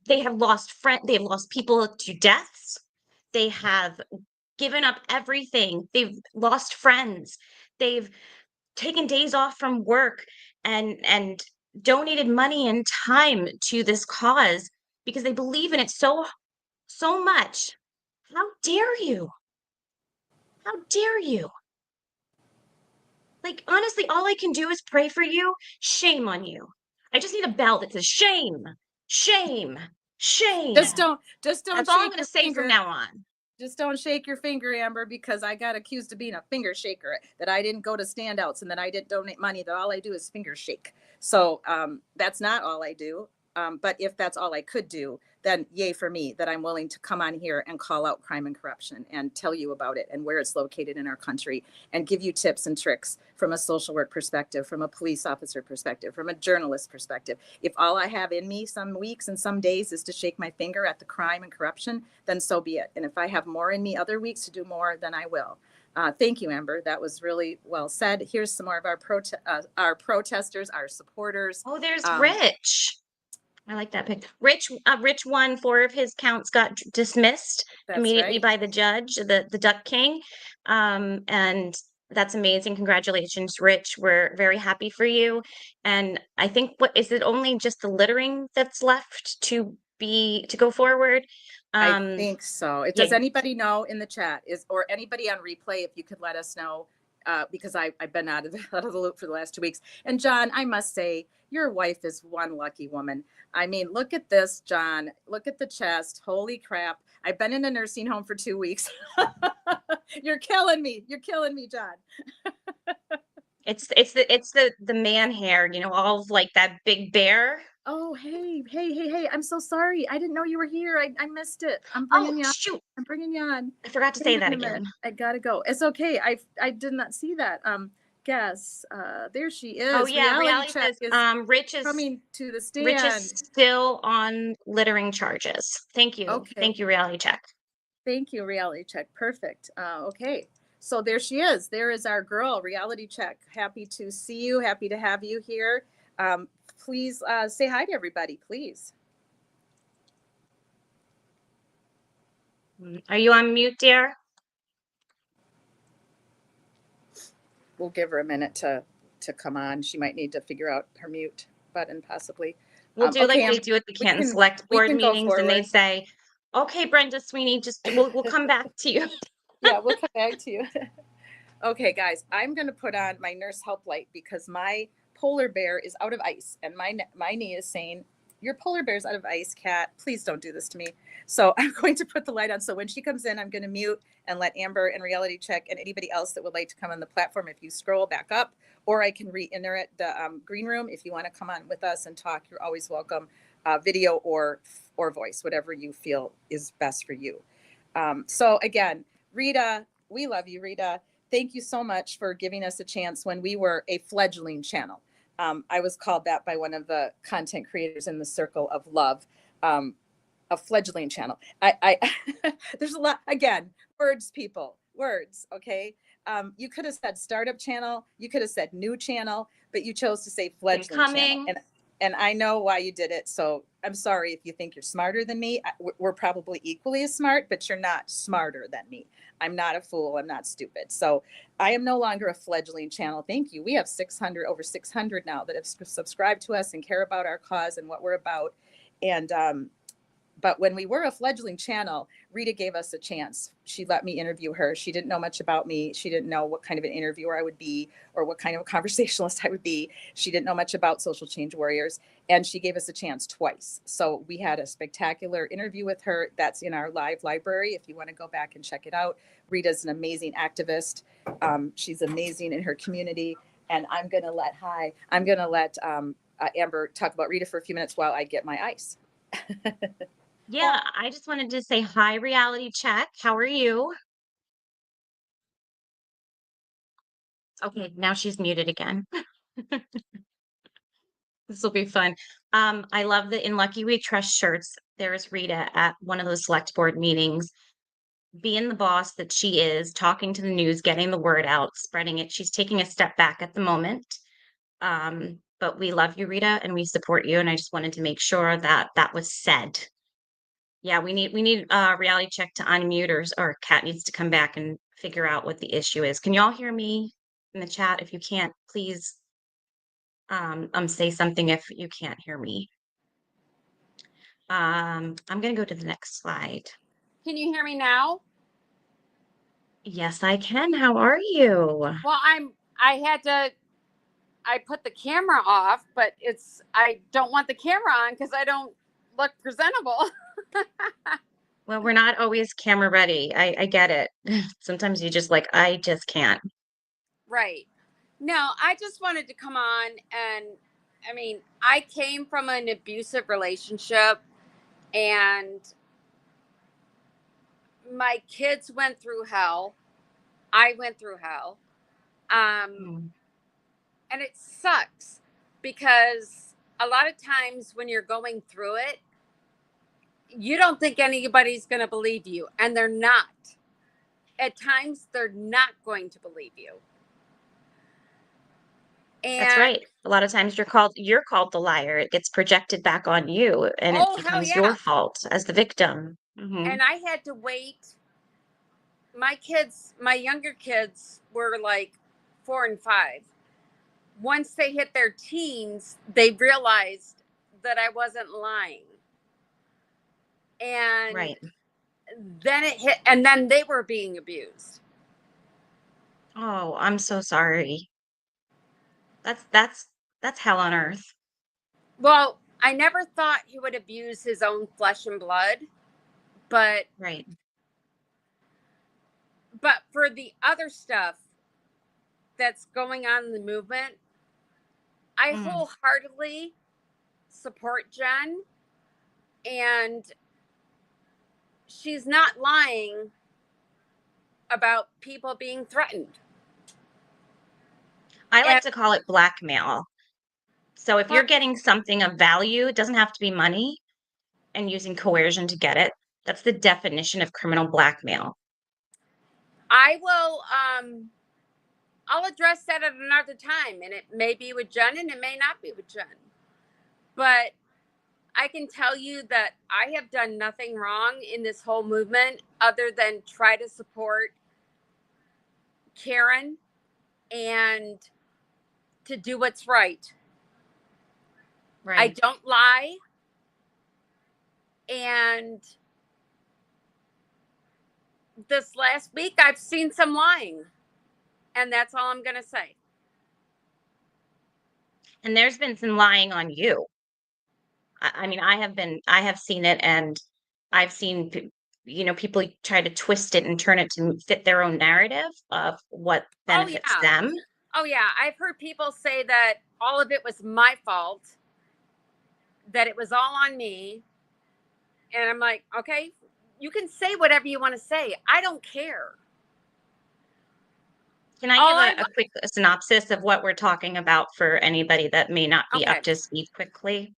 They have lost they've lost people to deaths. They have given up everything. They've lost friends. They've taken days off from work and donated money and time to this cause because they believe in it so much. How dare you? How dare you? Like, honestly, all I can do is pray for you. Shame on you. I just need a bell that says shame, shame, shame. Just don't That's all I'm shake going to your say finger. from now on. Just don't shake your finger, Amber, because I got accused of being a finger shaker, that I didn't go to standouts and that I didn't donate money, that all I do is finger shake. So that's not all I do. But if that's all I could do, then yay for me, that I'm willing to come on here and call out crime and corruption and tell you about it and where it's located in our country and give you tips and tricks from a social work perspective, from a police officer perspective, from a journalist perspective. If all I have in me some weeks and some days is to shake my finger at the crime and corruption, then so be it. And if I have more in me other weeks to do more, then I will. Thank you, Amber. That was really well said. Here's some more of our protesters, our supporters. Oh, there's Rich. I like that pick. Rich won 4 of his counts, got dismissed immediately by the judge, the Duck King. And that's amazing. Congratulations, Rich. We're very happy for you. And I think, what is it, only just the littering that's left to go forward? I think so. Does anybody know in the chat or anybody on replay, if you could let us know, because I've been out of the loop for the last 2 weeks. And John, I must say, your wife is one lucky woman. I mean, look at this, John. Look at the chest. Holy crap. I've been in a nursing home for 2 weeks. You're killing me. You're killing me, John. It's the man hair, all of like that big bear. Oh, hey. I'm so sorry. I didn't know you were here. I missed it. I'm bringing you on. I forgot to say that again. I gotta go. It's okay. I did not see that. Guess there she is. Oh yeah, reality check is Rich is coming to the stand. Rich is still on littering charges. Thank you. Okay. Thank you, reality check. Thank you, reality check. Perfect. Okay. So there she is. There is our girl, reality check. Happy to see you. Happy to have you here. Please say hi to everybody, please. Are you on mute, dear? We'll give her a minute to come on. She might need to figure out her mute button, possibly. We'll do like they do at the Canton Select Board meetings, and they say, Okay, Brenda Sweeney, just we'll come back to you. Yeah, we'll come back to you. Okay, guys, I'm going to put on my nurse help light because my polar bear is out of ice, and my knee is saying, "Your polar bear's out of ice, Cat. Please don't do this to me." So I'm going to put the light on. So when she comes in, I'm going to mute and let Amber and Reality Check and anybody else that would like to come on the platform. If you scroll back up, or I can re-enter it, the green room. If you want to come on with us and talk, you're always welcome. Video or voice, whatever you feel is best for you. So again, Rita, we love you, Rita. Thank you so much for giving us a chance when we were a fledgling channel. I was called that by one of the content creators in the circle of love, a fledgling channel. There's a lot, again, words, people, words, okay? You could have said startup channel, you could have said new channel, but you chose to say fledgling channel. And I know why you did it. So I'm sorry if you think you're smarter than me. We're probably equally as smart, but you're not smarter than me. I'm not a fool. I'm not stupid. So I am no longer a fledgling channel. Thank you. We have over 600 now that have subscribed to us and care about our cause and what we're about. And but when we were a fledgling channel, Rita gave us a chance. She let me interview her. She didn't know much about me. She didn't know what kind of an interviewer I would be or what kind of a conversationalist I would be. She didn't know much about Social Change Warriors. And she gave us a chance twice. So we had a spectacular interview with her. That's in our live library if you want to go back and check it out. Rita's an amazing activist. She's amazing in her community. And I'm going to let Amber talk about Rita for a few minutes while I get my ice. Yeah, I just wanted to say hi, Reality Check. How are you? Okay, now she's muted again. This will be fun. I love the In Lucky We Trust shirts. There's Rita at one of those select board meetings, being the boss that she is, talking to the news, getting the word out, spreading it. She's taking a step back at the moment. But we love you, Rita, and we support you. And I just wanted to make sure that that was said. Yeah, we need Reality Check to unmute, or Kat needs to come back and figure out what the issue is. Can y'all hear me in the chat? If you can't, please say something if you can't hear me. I'm gonna go to the next slide. Can you hear me now? Yes, I can. How are you? Well, I put the camera off, but I don't want the camera on because I don't look presentable. Well, we're not always camera ready. I get it. Sometimes you just I just can't. Right. No, I just wanted to come on I came from an abusive relationship and my kids went through hell. I went through hell. Mm. And it sucks because a lot of times when you're going through it, you don't think anybody's going to believe you, and they're not. At times, they're not going to believe you. That's right. A lot of times you're called the liar. It gets projected back on you, and it Oh, hell becomes yeah. your fault as the victim. And I had to wait. My younger kids were like 4 and 5. Once they hit their teens, they realized that I wasn't lying. And Right. then it hit, and then they were being abused. Oh, I'm so sorry. That's hell on earth. Well, I never thought he would abuse his own flesh and blood, but Right. for the other stuff that's going on in the movement, I wholeheartedly support Jen, and she's not lying about people being threatened. I like to call it blackmail. So if you're getting something of value, it doesn't have to be money, and using coercion to get it. That's the definition of criminal blackmail. I will I'll address that at another time, and it may be with Jen and it may not be with Jen. But I can tell you that I have done nothing wrong in this whole movement other than try to support Karen and to do what's right. Right. I don't lie. And this last week, I've seen some lying. And that's all I'm going to say. And there's been some lying on you. I mean, I have seen it, and I've seen, people try to twist it and turn it to fit their own narrative of what benefits yeah. them. Oh, yeah. I've heard people say that all of it was my fault, that it was all on me. And I'm like, okay, you can say whatever you want to say. I don't care. Can I give a quick synopsis of what we're talking about for anybody that may not be Okay. up to speed quickly?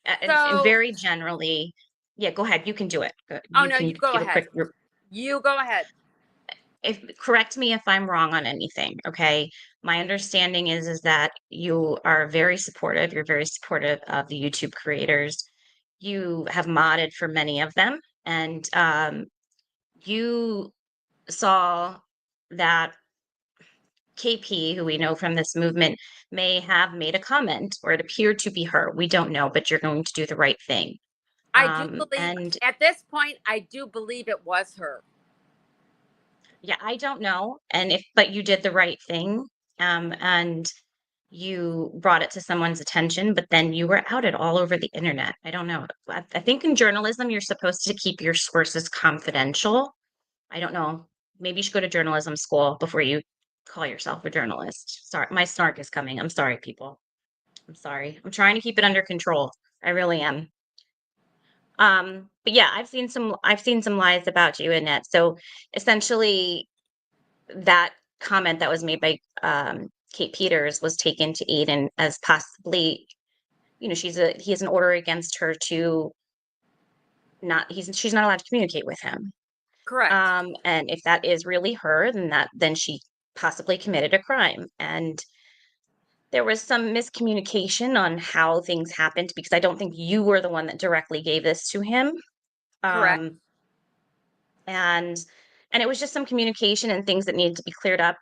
And So, very generally, yeah, go ahead. You can do it. oh, You no, can you go give a ahead. quick You go ahead. correct me if I'm wrong on anything, okay? My understanding is that you are very supportive. You're very supportive of the YouTube creators. You have modded for many of them, and you saw that KP, who we know from this movement, may have made a comment, or it appeared to be her. We don't know, but you're going to do the right thing. I do believe, And at this point, I do believe it was her. yeah, I don't know. But you did the right thing. And you brought it to someone's attention, but then you were outed all over the internet. I don't know. I think in journalism, you're supposed to keep your sources confidential. I don't know. Maybe you should go to journalism school before you call yourself a journalist. Sorry, my snark is coming. I'm sorry, people. I'm sorry. I'm trying to keep it under control. I really am. But yeah, I've seen some lies about you, Annette. So essentially, that comment that was made by Kate Peters was taken to Aiden as possibly, he has an order against her to she's not allowed to communicate with him. Correct. And if that is really her, then she possibly committed a crime. And there was some miscommunication on how things happened, because I don't think you were the one that directly gave this to him. Correct. And it was just some communication and things that needed to be cleared up.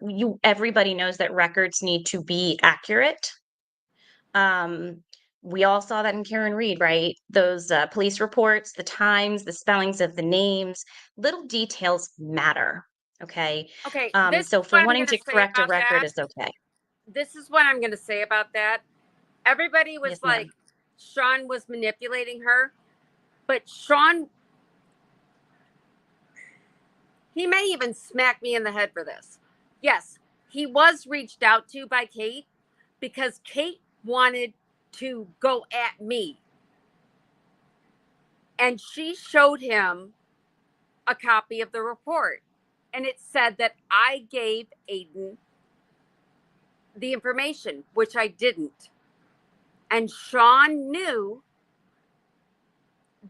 Everybody knows that records need to be accurate. We all saw that in Karen Reed, right? Those police reports, the times, the spellings of the names, little details matter. Okay. Okay. So for wanting to correct a record is okay. This is what I'm going to say about that. Everybody was Yes, ma'am. like, Sean was manipulating her, but Sean, he may even smack me in the head for this. Yes, he was reached out to by Kate because Kate wanted to go at me. And she showed him a copy of the report. And it said that I gave Aiden the information, which I didn't. And Sean knew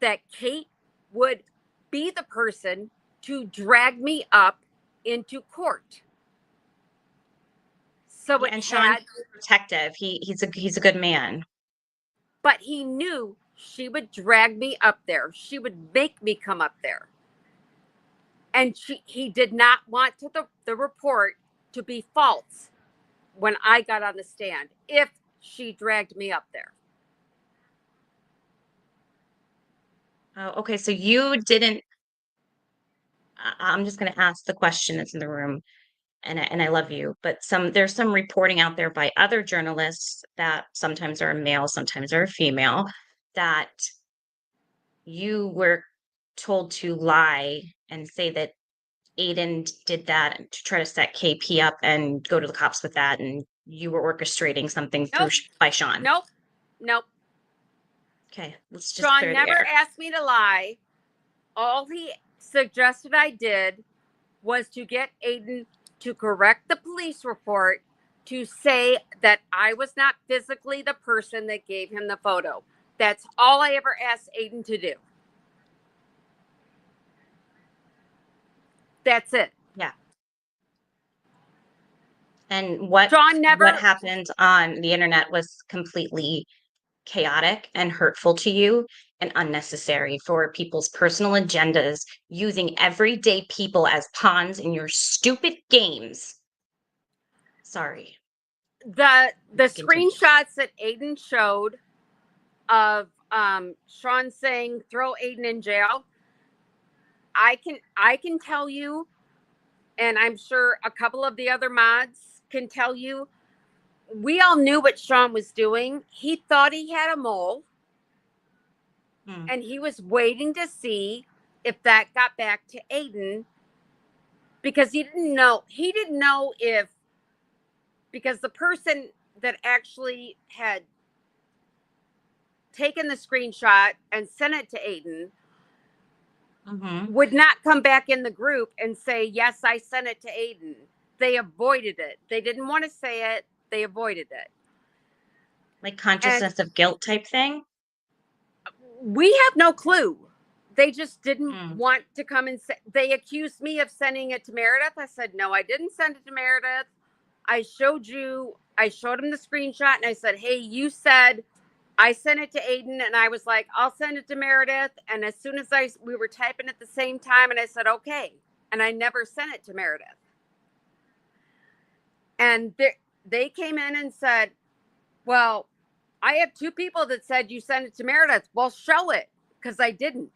that Kate would be the person to drag me up into court. So And Sean's protective. He's a good man. But he knew she would drag me up there. She would make me come up there. And he did not want the report to be false when I got on the stand, if she dragged me up there. Oh, okay. So you didn't. I'm just going to ask the question that's in the room, and I love you, but there's some reporting out there by other journalists that sometimes are male, sometimes are female, that you were told to lie and say that Aiden did that to try to set KP up and go to the cops with that, and you were orchestrating something by Sean. Nope. Okay, let's just Sean never asked me to lie. All he suggested I did was to get Aiden to correct the police report, to say that I was not physically the person that gave him the photo. That's all I ever asked Aiden to do. That's it. Yeah. And what happened on the internet was completely chaotic and hurtful to you and unnecessary for people's personal agendas, using everyday people as pawns in your stupid games. Sorry. The screenshots that Aiden showed of Sean saying throw Aiden in jail, I can tell you and I'm sure a couple of the other mods can tell you, we all knew what Sean was doing. He thought he had a mole, Hmm. and he was waiting to see if that got back to Aiden, because he didn't know. He didn't know if, because the person that actually had taken the screenshot and sent it to Aiden Mm-hmm. would not come back in the group and say, yes, I sent it to Aiden. They avoided it. They didn't want to say it. They avoided it. Like consciousness of guilt type thing. We have no clue. They just didn't Hmm. want to come and say. They accused me of sending it to Meredith. I said, no, I didn't send it to Meredith. I showed him the screenshot and I said, hey, you said I sent it to Aiden, and I was like, I'll send it to Meredith. And as soon as we were typing at the same time, and I said, okay. And I never sent it to Meredith. And they came in and said, well, I have two people that said you sent it to Meredith. Well, show it, because I didn't.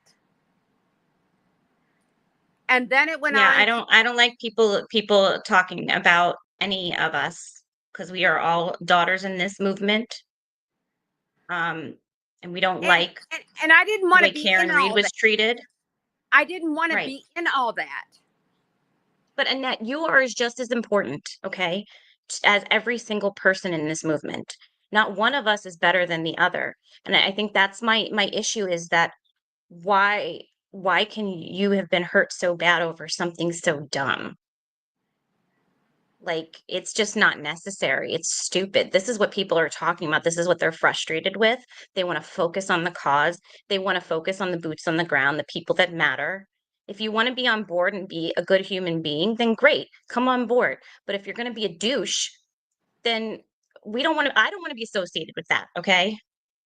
And then it went Yeah, on. I don't like people talking about any of us because we are all daughters in this movement. And we don't like And I didn't the want way to be Karen in Reed all was that. treated. I didn't want to Right. be in all that. But Annette, you are just as important, okay, as every single person in this movement. Not one of us is better than the other. And I think that's my issue is that why can you have been hurt so bad over something so dumb? Like, it's just not necessary. It's stupid. This is what people are talking about. This is what they're frustrated with. They want to focus on the cause. They want to focus on the boots on the ground, the people that matter. If you want to be on board and be a good human being, then great, come on board. But if you're going to be a douche, then I don't want to be associated with that. Okay.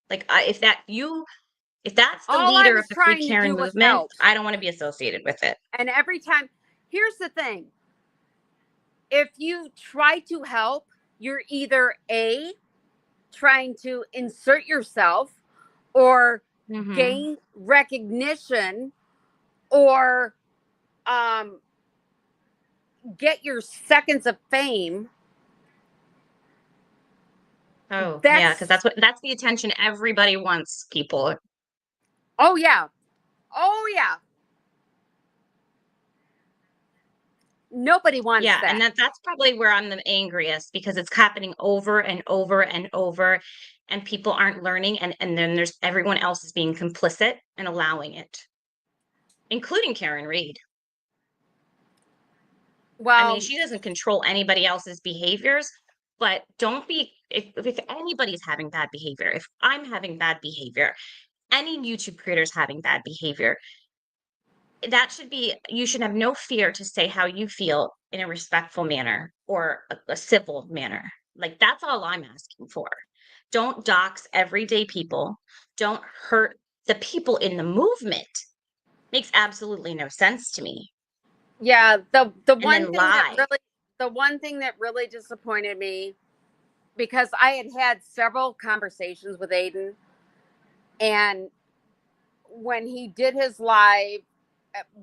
Like, if that's the All I leader of was the Free trying to Karen do was movement, help. I don't want to be associated with it. And every time, here's the thing. If you try to help, you're either A, trying to insert yourself or Mhm. gain recognition or get your seconds of fame. Oh, yeah, because that's the attention everybody wants, people. Oh, yeah. Oh, yeah. Nobody wants Yeah, that. and that's probably where I'm the angriest because it's happening over and over and over, and people aren't learning, and then there's everyone else is being complicit and allowing it, including Karen Reed. I Well, mean, she doesn't control anybody else's behaviors, but don't be if anybody's having bad behavior, if I'm having bad behavior, any YouTube creator's having bad behavior, you should have no fear to say how you feel in a respectful manner or a civil manner. Like, that's all I'm asking for. Don't dox everyday people. Don't hurt the people in the movement. Makes absolutely no sense to me. yeah, the And one then thing lie. that really disappointed me, because I had several conversations with Aiden, and when he did his live,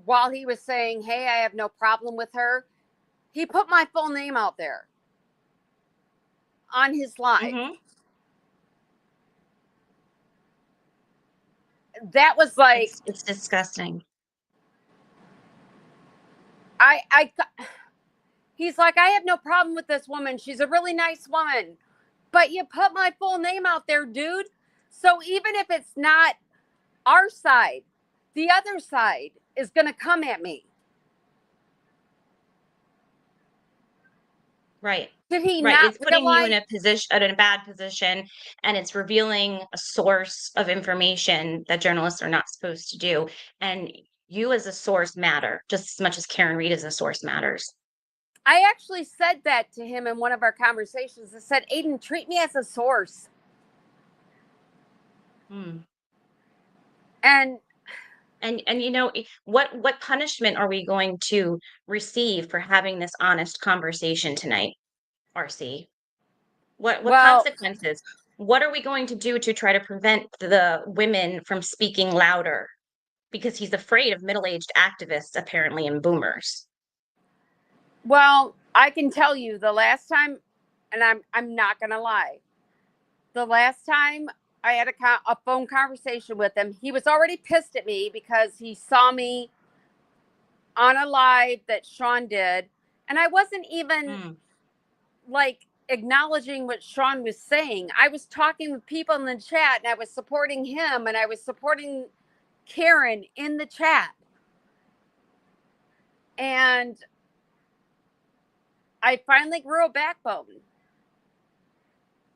while he was saying, hey, I have no problem with her, he put my full name out there on his live. Mhm. That was like, It's disgusting. he's like, I have no problem with this woman. She's a really nice woman. But you put my full name out there, dude. So even if it's not our side, the other side is going to come at me. Right. Did he Right. not It's putting you in realize? a bad position, and it's revealing a source of information that journalists are not supposed to do. And you as a source matter just as much as Karen Reed as a source matters. I actually said that to him in one of our conversations. I said, Aiden, treat me as a source. Hmm. And you know, what punishment are we going to receive for having this honest conversation tonight, RC? What well, consequences? What are we going to do to try to prevent the women from speaking louder? Because he's afraid of middle-aged activists, apparently, and boomers. Well, I can tell you the last time, and I'm not gonna lie. The last time I had a phone conversation with him, he was already pissed at me because he saw me on a live that Sean did, and I wasn't even like acknowledging what Sean was saying. I was talking with people in the chat, and I was supporting him, and I was supporting Karen in the chat, and I finally grew a backbone.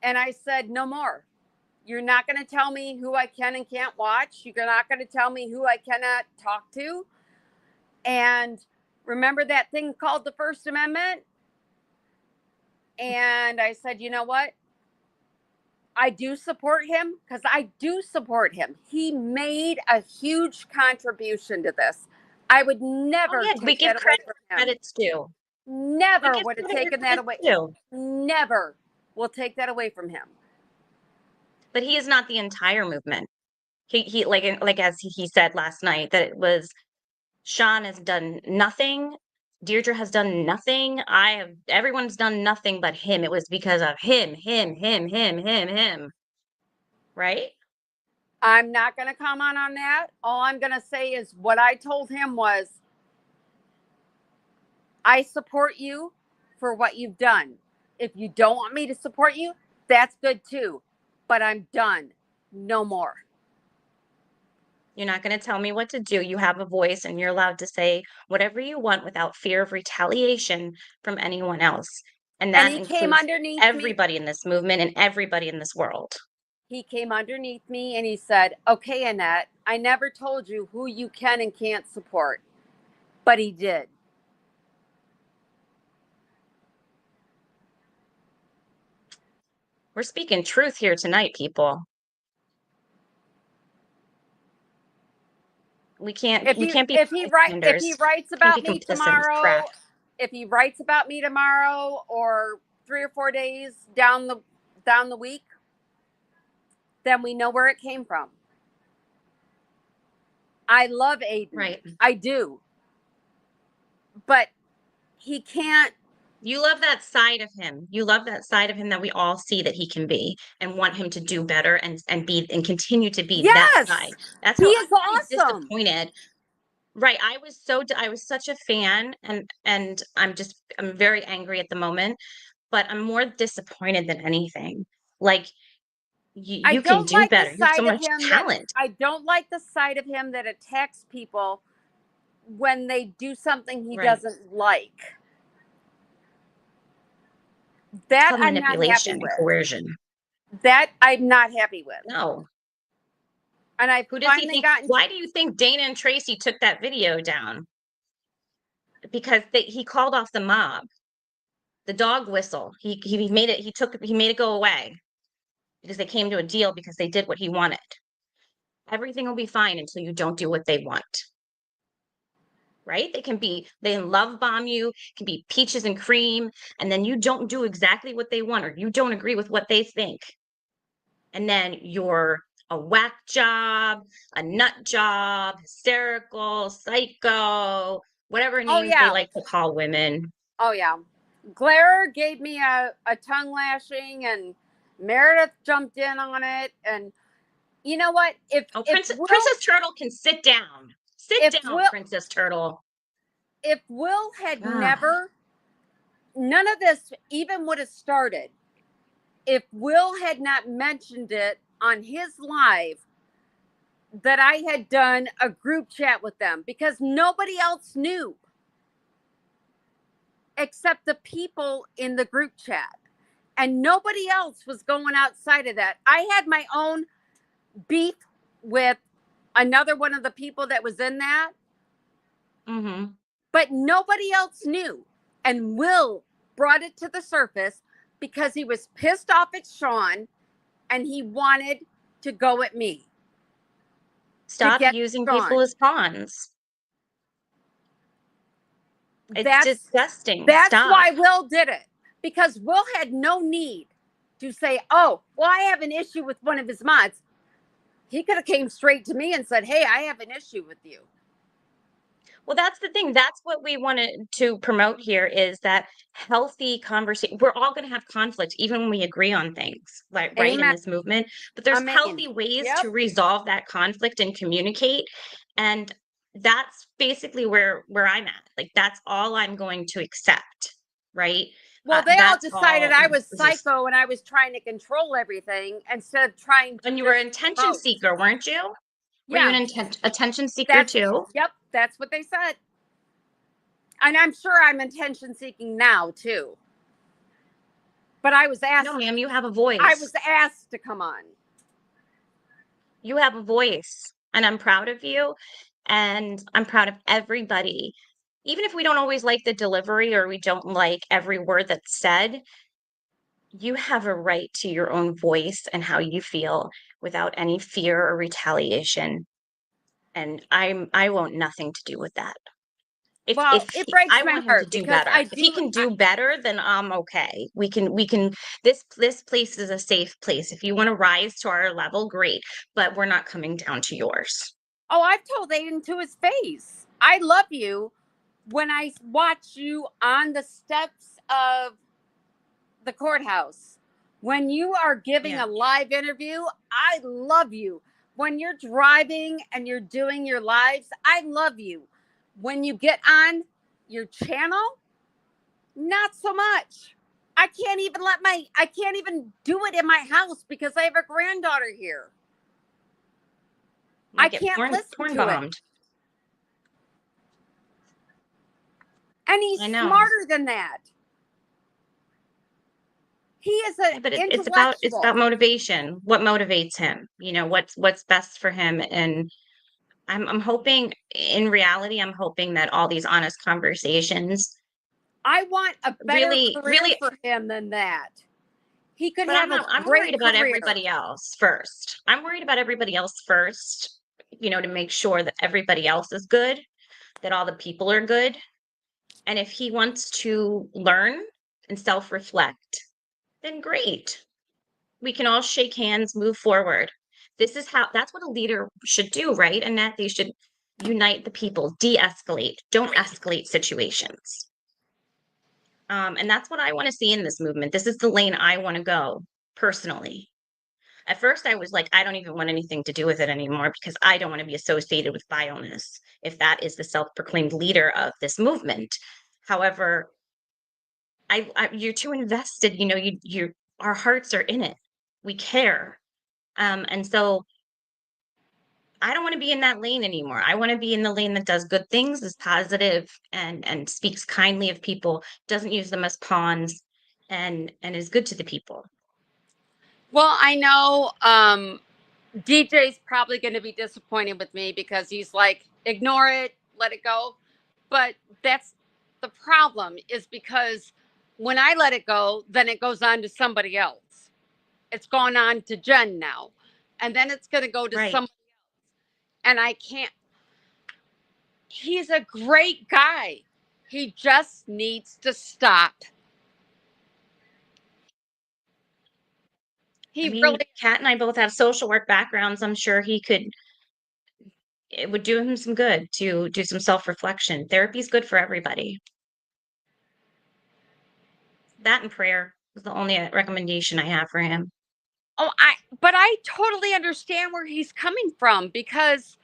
And I said, no more. You're not going to tell me who I can and can't watch. You're not going to tell me who I cannot talk to. And remember that thing called the First Amendment? And I said, you know what? I do support him because I do support him. He made a huge contribution to this. I would never We take give that away from him. credits due. Never We give would have credit where taken that away. credit's due. Never will take that away from him. But he is not the entire movement. He like as he said last night that it was Sean has done nothing. Deirdre has done nothing. Everyone's done nothing but him. It was because of him. Right? I'm not going to comment on that. All I'm going to say is what I told him was, I support you for what you've done. If you don't want me to support you, that's good too. But I'm done. No more. You're not going to tell me what to do. You have a voice and you're allowed to say whatever you want without fear of retaliation from anyone else. And that he came includes underneath everybody in this movement and everybody in this world. He came underneath me and he said, okay, Annette, I never told you who you can and can't support. But he did. We're speaking truth here tonight, people. We can't. If he writes about me tomorrow, if he writes about me tomorrow or 3 or 4 days down the week, then we know where it came from. I love Aiden. Right. I do. But he can't. You love that side of him. You love that side of him that we all see that he can be and want him to do better and continue to be that side. That's he how is awesome. Disappointed. Right. I was such a fan and I'm very angry at the moment, but I'm more disappointed than anything. Like you can do better. You have so much talent. I don't like the side of him that attacks people when they do something he doesn't like. That I'm not happy with. Coercion. That I'm not happy with. No. And I finally gotten. Why do you think Dana and Tracy took that video down? Because he called off the mob. The dog whistle. He made it go away because they came to a deal because they did what he wanted. Everything will be fine until you don't do what they want. Right? They can love bomb you, can be peaches and cream, and then you don't do exactly what they want or you don't agree with what they think. And then you're a whack job, a nut job, hysterical, psycho, whatever names they like to call women. Oh, yeah. Glare gave me a tongue lashing and Meredith jumped in on it. And you know what? Princess Turtle can sit down. Sit down, Princess Turtle. If Will had none of this even would have started if Will had not mentioned it on his live that I had done a group chat with them, because nobody else knew except the people in the group chat. And nobody else was going outside of that. I had my own beef with another one of the people that was in that. Mm-hmm. But nobody else knew. And Will brought it to the surface because he was pissed off at Sean and he wanted to go at me. Stop using people as pawns. It's disgusting. That's why Will did it. Because Will had no need to say, oh, well, I have an issue with one of his mods. He could have came straight to me and said, hey, I have an issue with you. Well, that's the thing. That's what we wanted to promote here is that healthy conversation. We're all going to have conflict, even when we agree on things, like right in Amen. this movement. But there's Amen. healthy ways Yep. to resolve that conflict and communicate. And that's basically where I'm at. Like that's all I'm going to accept, right? Well, they all That's decided all. I was Just, psycho and I was trying to control everything instead of trying to and you were just an attention promote. seeker, weren't you? Were you Yeah, an attention seeker that's too? yep, that's what they said. And I'm sure I'm attention seeking now too. But I was No, asked ma'am, you have a I voice. was asked to come on. You have a voice, and I'm proud of you, and I'm proud of everybody. Even if we don't always like the delivery or we don't like every word that's said, you have a right to your own voice and how you feel without any fear or retaliation. And I want nothing to do with that. Well, it breaks I my want him to heart do because better. I If he do can do better, then I'm okay. We can this place is a safe place. If you want to rise to our level, great, but we're not coming down to yours. oh, I've told Aiden to his face. I love you when I watch you on the steps of the courthouse. When you are giving Yeah. a live interview, I love you. When you're driving and you're doing your lives, I love you. When you get on your channel, not so much. I can't even do it in my house because I have a granddaughter here. I Might get can't listen porn to it. bombed. And he's I know. smarter than that. He is an Yeah, but it's intellectual. about motivation. What motivates him? You know, what's best for him. And I'm hoping in reality, I'm hoping that all these honest conversations I want a better really, career really, for him than that. He could but have a I'm worried great about career. everybody else first. I'm worried about everybody else first, you know, to make sure that everybody else is good, that all the people are good. And if he wants to learn and self-reflect, then great. We can all shake hands, move forward. That's what a leader should do, right? And that they should unite the people, de-escalate, don't escalate situations. And that's what I want to see in this movement. This is the lane I want to go personally. At first, I was like, I don't even want anything to do with it anymore because I don't want to be associated with violence if that is the self-proclaimed leader of this movement. However, you're too invested. You know, our hearts are in it. We care. And so I don't want to be in that lane anymore. I want to be in the lane that does good things, is positive, and speaks kindly of people, doesn't use them as pawns, and is good to the people. Well, I know DJ's probably going to be disappointed with me because he's like, ignore it, let it go. But that's the problem is because when I let it go, then it goes on to somebody else. It's gone on to Jen now. And then it's going to go to Right. somebody else. And I can't. He's a great guy. He just needs to stop. I He mean, really, Kat and I both have social work backgrounds. I'm sure it would do him some good to do some self-reflection. Therapy is good for everybody. That and prayer is the only recommendation I have for him. but I totally understand where he's coming from because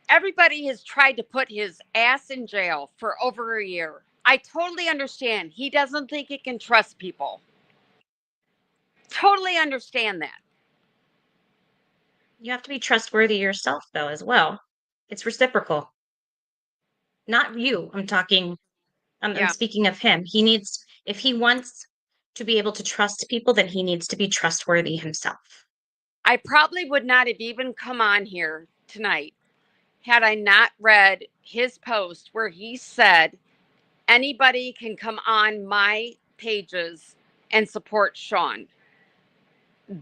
everybody has tried to put his ass in jail for over a year. I totally understand. He doesn't think he can trust people. Totally understand that. You have to be trustworthy yourself, though, as well. It's reciprocal. Not you. I'm Yeah. speaking of him. If he wants to be able to trust people, then he needs to be trustworthy himself. I probably would not have even come on here tonight had I not read his post where he said anybody can come on my pages and support Sean.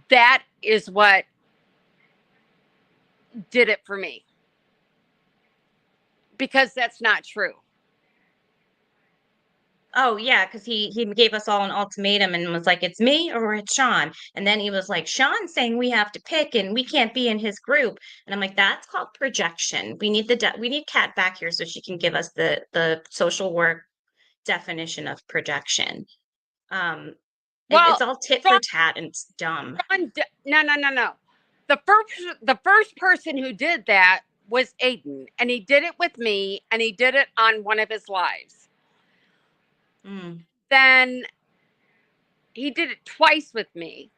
That is what did it for me. Because that's not true. Oh yeah, because he gave us all an ultimatum and was like, "It's me or it's Sean." And then he was like, "Sean's saying we have to pick, and we can't be in his group." And I'm like, "That's called projection. We need Kat back here so she can give us the social work definition of projection." Um, it's Well, all tit for Sean, tat and it's dumb. no, no, no, no. The first person who did that was Aiden, and he did it with me, and he did it on one of his lives. Mm, Then he did it twice with me,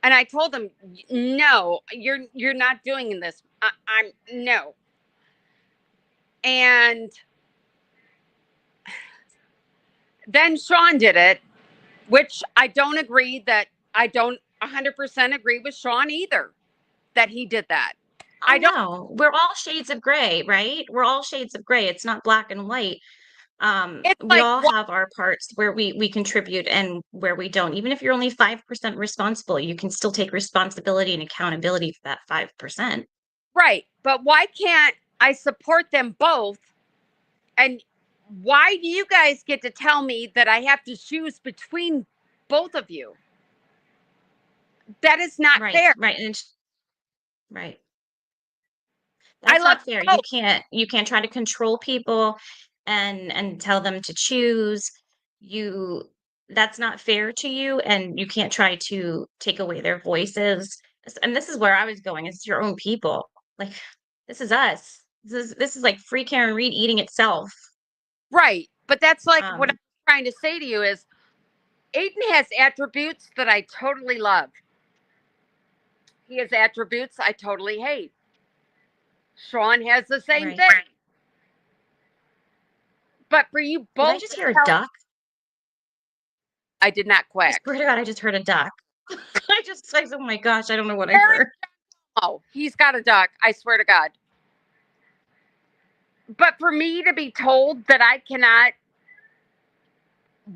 and I told him, "No, you're not doing this. I'm no." And then Sean did it, which I don't 100% agree with Sean either that he did that. oh I don't. no, we're all shades of gray, right? We're all shades of gray. It's not black and white. It's We like all what? have our parts where we contribute and where we don't. Even if you're only 5% responsible, you can still take responsibility and accountability for that 5%. Right, but why can't I support them both? And why do you guys get to tell me that I have to choose between both of you? That is not Right, fair. right, and right. I That's love not fair. both. You can't try to control people and tell them to choose. You That's not fair to you, and you can't try to take away their voices. And this is where I was going. It's your own people. Like this is us. This is like free Karen Reed eating itself. Right, but that's like what I'm Um, trying to say to you is Aiden has attributes that I totally love. He has attributes I totally hate. Sean has the same right. thing. But for you Did I both just to hear a tell, duck? I did not I quack. swear to God, I just heard a duck. I just like, oh my gosh, I don't know what I Very, heard. oh, he's got a duck. I swear to God. But for me to be told that I cannot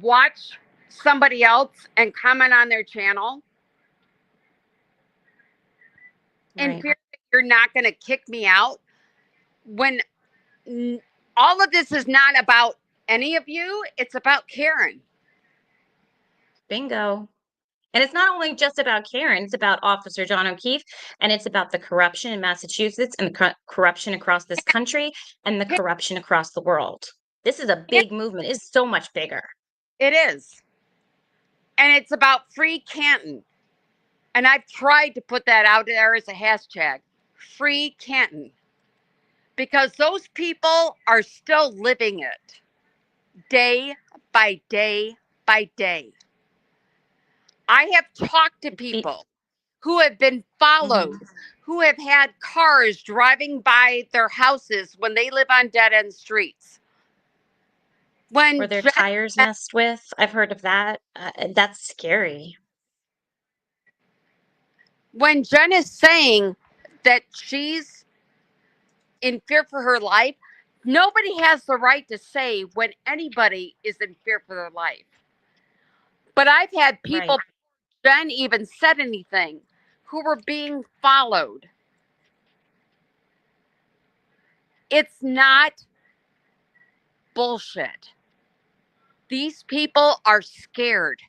watch somebody else and comment on their channel in Right. fear that you're not going to kick me out when all of this is not about any of you, it's about Karen. Bingo. And it's not only just about Karen, it's about Officer John O'Keefe, and it's about the corruption in Massachusetts and the corruption across this country and the corruption across the world. This is a big movement. It's so much bigger. It is. And it's about free Canton. And I've tried to put that out there as a hashtag free Canton because those people are still living it day by day by day. I have talked to people who have been followed, Mhm. who have had cars driving by their houses when they live on dead end streets. Or When their Jen, tires messed with. I've heard of that. That's scary. when Jen is saying that she's in fear for her life, nobody has the right to say when anybody is in fear for their life. But I've had people, Right. Jen even said anything, who were being followed. It's not bullshit. These people are scared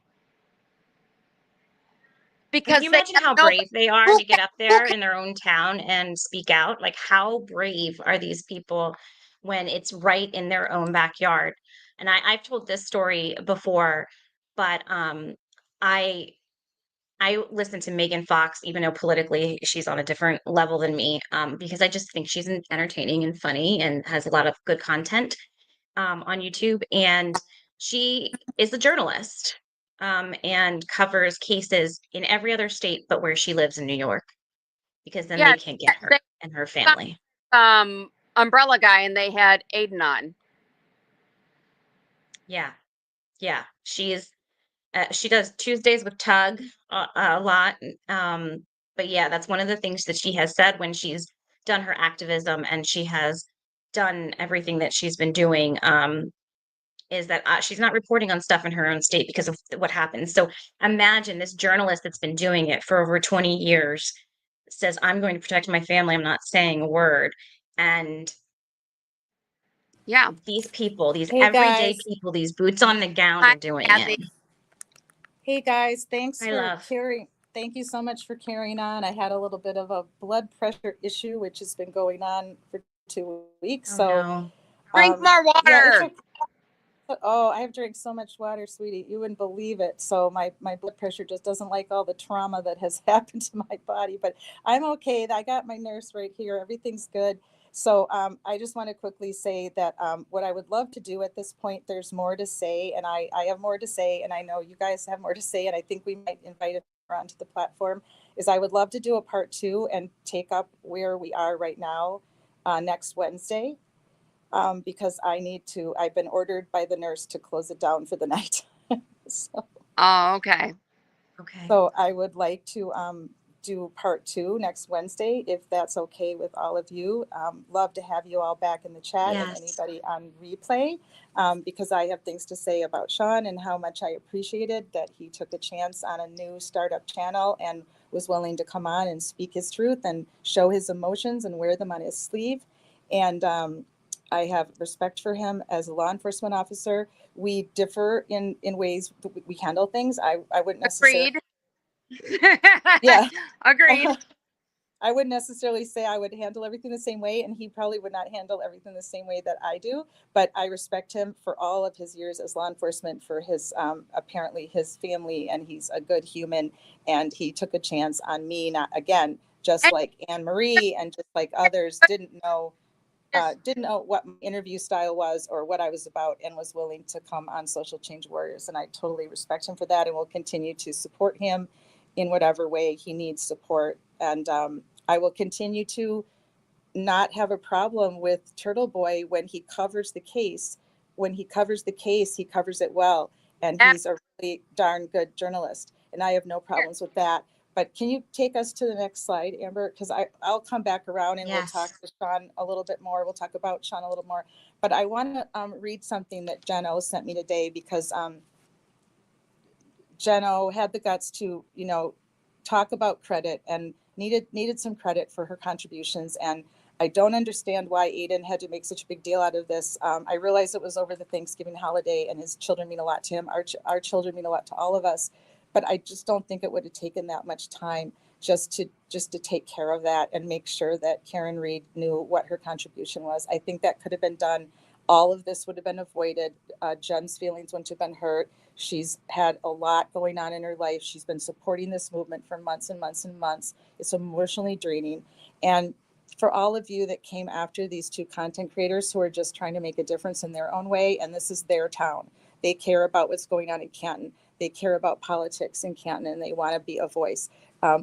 Can because you they imagine have how no brave they are who to get up who there in their own town and speak out? Like, how brave are these people when it's right in their own backyard? And I've told this story before, but I I listen to Megan Fox, even though politically she's on a different level than me, because I just think she's entertaining and funny and has a lot of good content on YouTube. And she is a journalist and covers cases in every other state but where she lives in New York, because then yeah, they can't get her they and her family. umbrella guy and they had Aiden on. Yeah, yeah. She does Tuesdays with Tug a lot. But yeah, that's one of the things that she has said when she's done her activism and she has done everything that she's been doing. Is that she's not reporting on stuff in her own state because of what happens. So imagine this journalist that's been doing it for over 20 years says, I'm going to protect my family. I'm not saying a word. And Yeah. These people, these Hey, everyday guys. people, these boots on the ground Hi, are doing Kathy. it. Hey guys, thanks I for love. carrying. Thank you so much for carrying on. I had a little bit of a blood pressure issue, which has been going on for 2 weeks. Oh So, no. Drink more yeah, it's water. oh, I have drank so much water, sweetie. You wouldn't believe it. So my blood pressure just doesn't like all the trauma that has happened to my body. But I'm okay. I got my nurse right here. Everything's good. So I just want to quickly say that what I would love to do at this point, there's more to say, and I have more to say, and I know you guys have more to say, and I think we might invite her onto the platform, is I would love to do a part 2 and take up where we are right now next Wednesday. Because I've been ordered by the nurse to close it down for the night. so, Oh, okay. Okay. so I would like to do part 2 next Wednesday, if that's okay with all of you. Love to have you all back in the chat and Yes. anybody on replay, because I have things to say about Sean and how much I appreciated that he took a chance on a new startup channel and was willing to come on and speak his truth and show his emotions and wear them on his sleeve. And I have respect for him as a law enforcement officer. We differ in ways we handle things. I wouldn't necessarily. Agreed. Yeah. Agreed. I wouldn't necessarily say I would handle everything the same way, and he probably would not handle everything the same way that I do. But I respect him for all of his years as law enforcement, for his apparently his family, and he's a good human. And he took a chance on me, not again, just And- like Anne Marie and just like others didn't know what my interview style was or what I was about, and was willing to come on Social Change Warriors. And I totally respect him for that, and will continue to support him in whatever way he needs support. And I will continue to not have a problem with Turtle Boy when he covers the case. When he covers the case, he covers it well. And he's a really darn good journalist. And I have no problems with that. But can you take us to the next slide, Amber? Because I'll come back around and Yes. we'll talk to Sean a little bit more. We'll talk about Sean a little more. But I want to read something that Jen O sent me today, because Jen O had the guts to, talk about credit and needed some credit for her contributions. And I don't understand why Aiden had to make such a big deal out of this. I realized it was over the Thanksgiving holiday, and his children mean a lot to him. Our children mean a lot to all of us, but I just don't think it would have taken that much time just to take care of that and make sure that Karen Reed knew what her contribution was. I think that could have been done. All of this would have been avoided. Jen's feelings wouldn't have been hurt. She's had a lot going on in her life. She's been supporting this movement for months and months and months. It's emotionally draining. And for all of you that came after these 2 content creators who are just trying to make a difference in their own way, and this is their town. They care about what's going on in Canton. They care about politics in Canton, and they want to be a voice.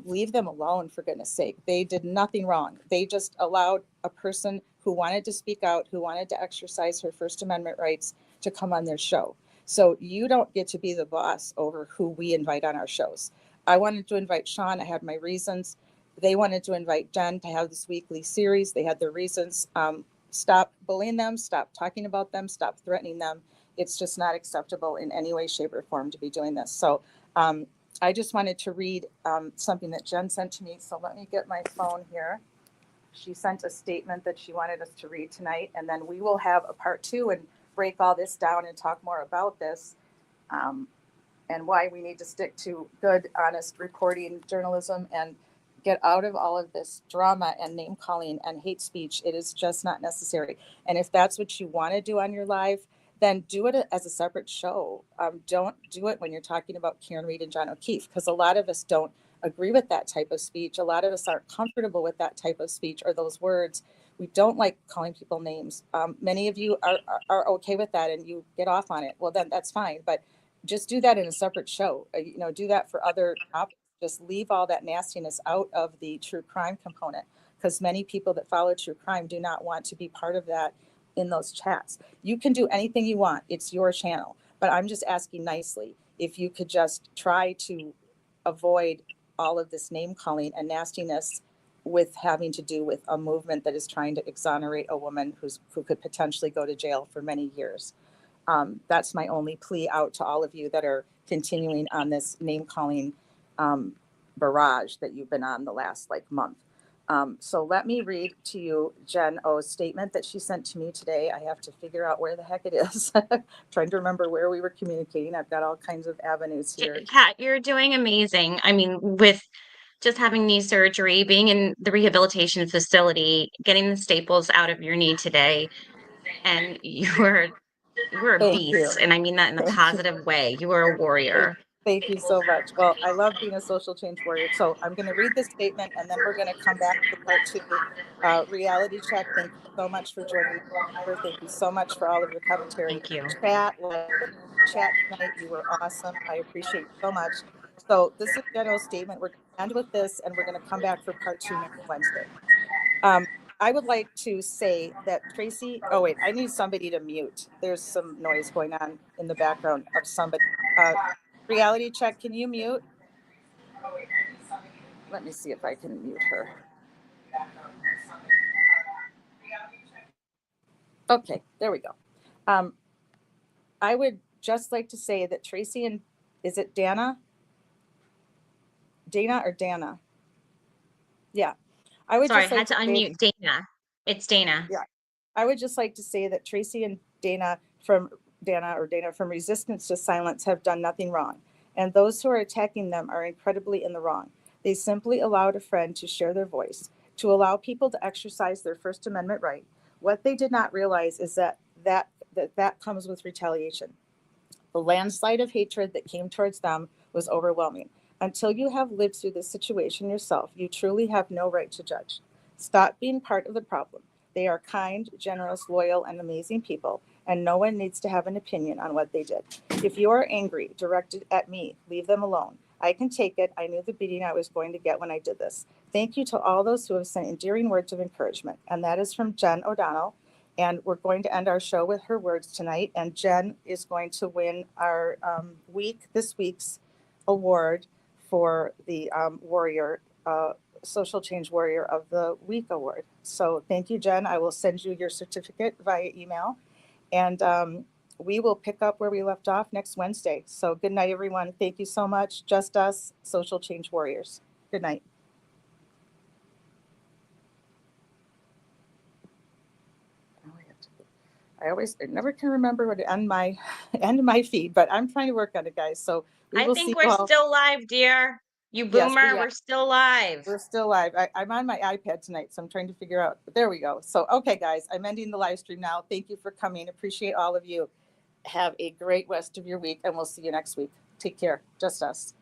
Leave them alone, for goodness sake. They did nothing wrong. They just allowed a person who wanted to speak out, who wanted to exercise her First Amendment rights, to come on their show. So you don't get to be the boss over who we invite on our shows. I wanted to invite Sean. I had my reasons. They wanted to invite Jen to have this weekly series. They had their reasons. Stop bullying them. Stop talking about them. Stop threatening them. It's just not acceptable in any way, shape, or form to be doing this. So I just wanted to read something that Jen sent to me. So let me get my phone here. She sent a statement that she wanted us to read tonight, and then we will have a part 2 and break all this down and talk more about this, and why we need to stick to good, honest reporting journalism and get out of all of this drama and name calling and hate speech. It is just not necessary. And if that's what you want to do on your live, then do it as a separate show. Don't do it when you're talking about Karen Reed and John O'Keefe, because a lot of us don't agree with that type of speech. A lot of us aren't comfortable with that type of speech or those words. We don't like calling people names. Many of you are okay with that and you get off on it. Well, then that's fine. But just do that in a separate show. Do that for other topics. Just leave all that nastiness out of the true crime component, because many people that follow true crime do not want to be part of that in those chats. You can do anything you want. It's your channel. But I'm just asking nicely if you could just try to avoid all of this name calling and nastiness with having to do with a movement that is trying to exonerate a woman who could potentially go to jail for many years. That's my only plea out to all of you that are continuing on this name calling barrage that you've been on the last month. So let me read to you Jen O's statement that she sent to me today. I have to figure out where the heck it is. Trying to remember where we were communicating. I've got all kinds of avenues here. Kat, you're doing amazing. I mean, with just having knee surgery, being in the rehabilitation facility, getting the staples out of your knee today, and you're a Thank you. beast. And I mean that in a Thank you. positive way. You are a warrior. Thank you so much. Well, I love being a social change warrior. So I'm going to read this statement and then we're going to come back to part two. Reality check. Thank you so much for joining me. Thank you so much for all of your commentary. Thank you. Chat tonight. You were awesome. I appreciate you so much. So this is Jen O's statement. We're going to end with this and we're going to come back for part two next Wednesday. I would like to say that Tracy, oh wait, I need somebody to mute. There's some noise going on in the background of somebody. Reality check, can you mute? Let me see if I can mute her. Okay, there we go. I would just like to say that Tracy and, is it Dana? Dana or Dana? Yeah. I would Sorry, I just had like to unmute Dana. It's Dana. Yeah. I would just like to say that Tracy and Dana from Resistance to Silence have done nothing wrong. And those who are attacking them are incredibly in the wrong. They simply allowed a friend to share their voice, to allow people to exercise their First Amendment right. What they did not realize is that comes with retaliation. The landslide of hatred that came towards them was overwhelming. Until you have lived through this situation yourself, you truly have no right to judge. Stop being part of the problem. They are kind, generous, loyal, and amazing people, and no one needs to have an opinion on what they did. If you are angry, directed at me, leave them alone. I can take it. I knew the beating I was going to get when I did this. Thank you to all those who have sent endearing words of encouragement. And that is from Jen O'Donnell. And we're going to end our show with her words tonight. And Jen is going to win our this week's award for the Social Change Warrior of the Week award. So thank you, Jen. I will send you your certificate via email. And we will pick up where we left off next Wednesday. So good night, everyone. Thank you so much. Just us, Social Change Warriors. Good night. I never can remember what to end my feed, but I'm trying to work on it, guys. So I think we're still live, dear. You boomer, Yes, we're still live. We're still live. I'm on my iPad tonight, so I'm trying to figure out. But there we go. So, okay, guys, I'm ending the live stream now. Thank you for coming. Appreciate all of you. Have a great rest of your week, and we'll see you next week. Take care. Just us.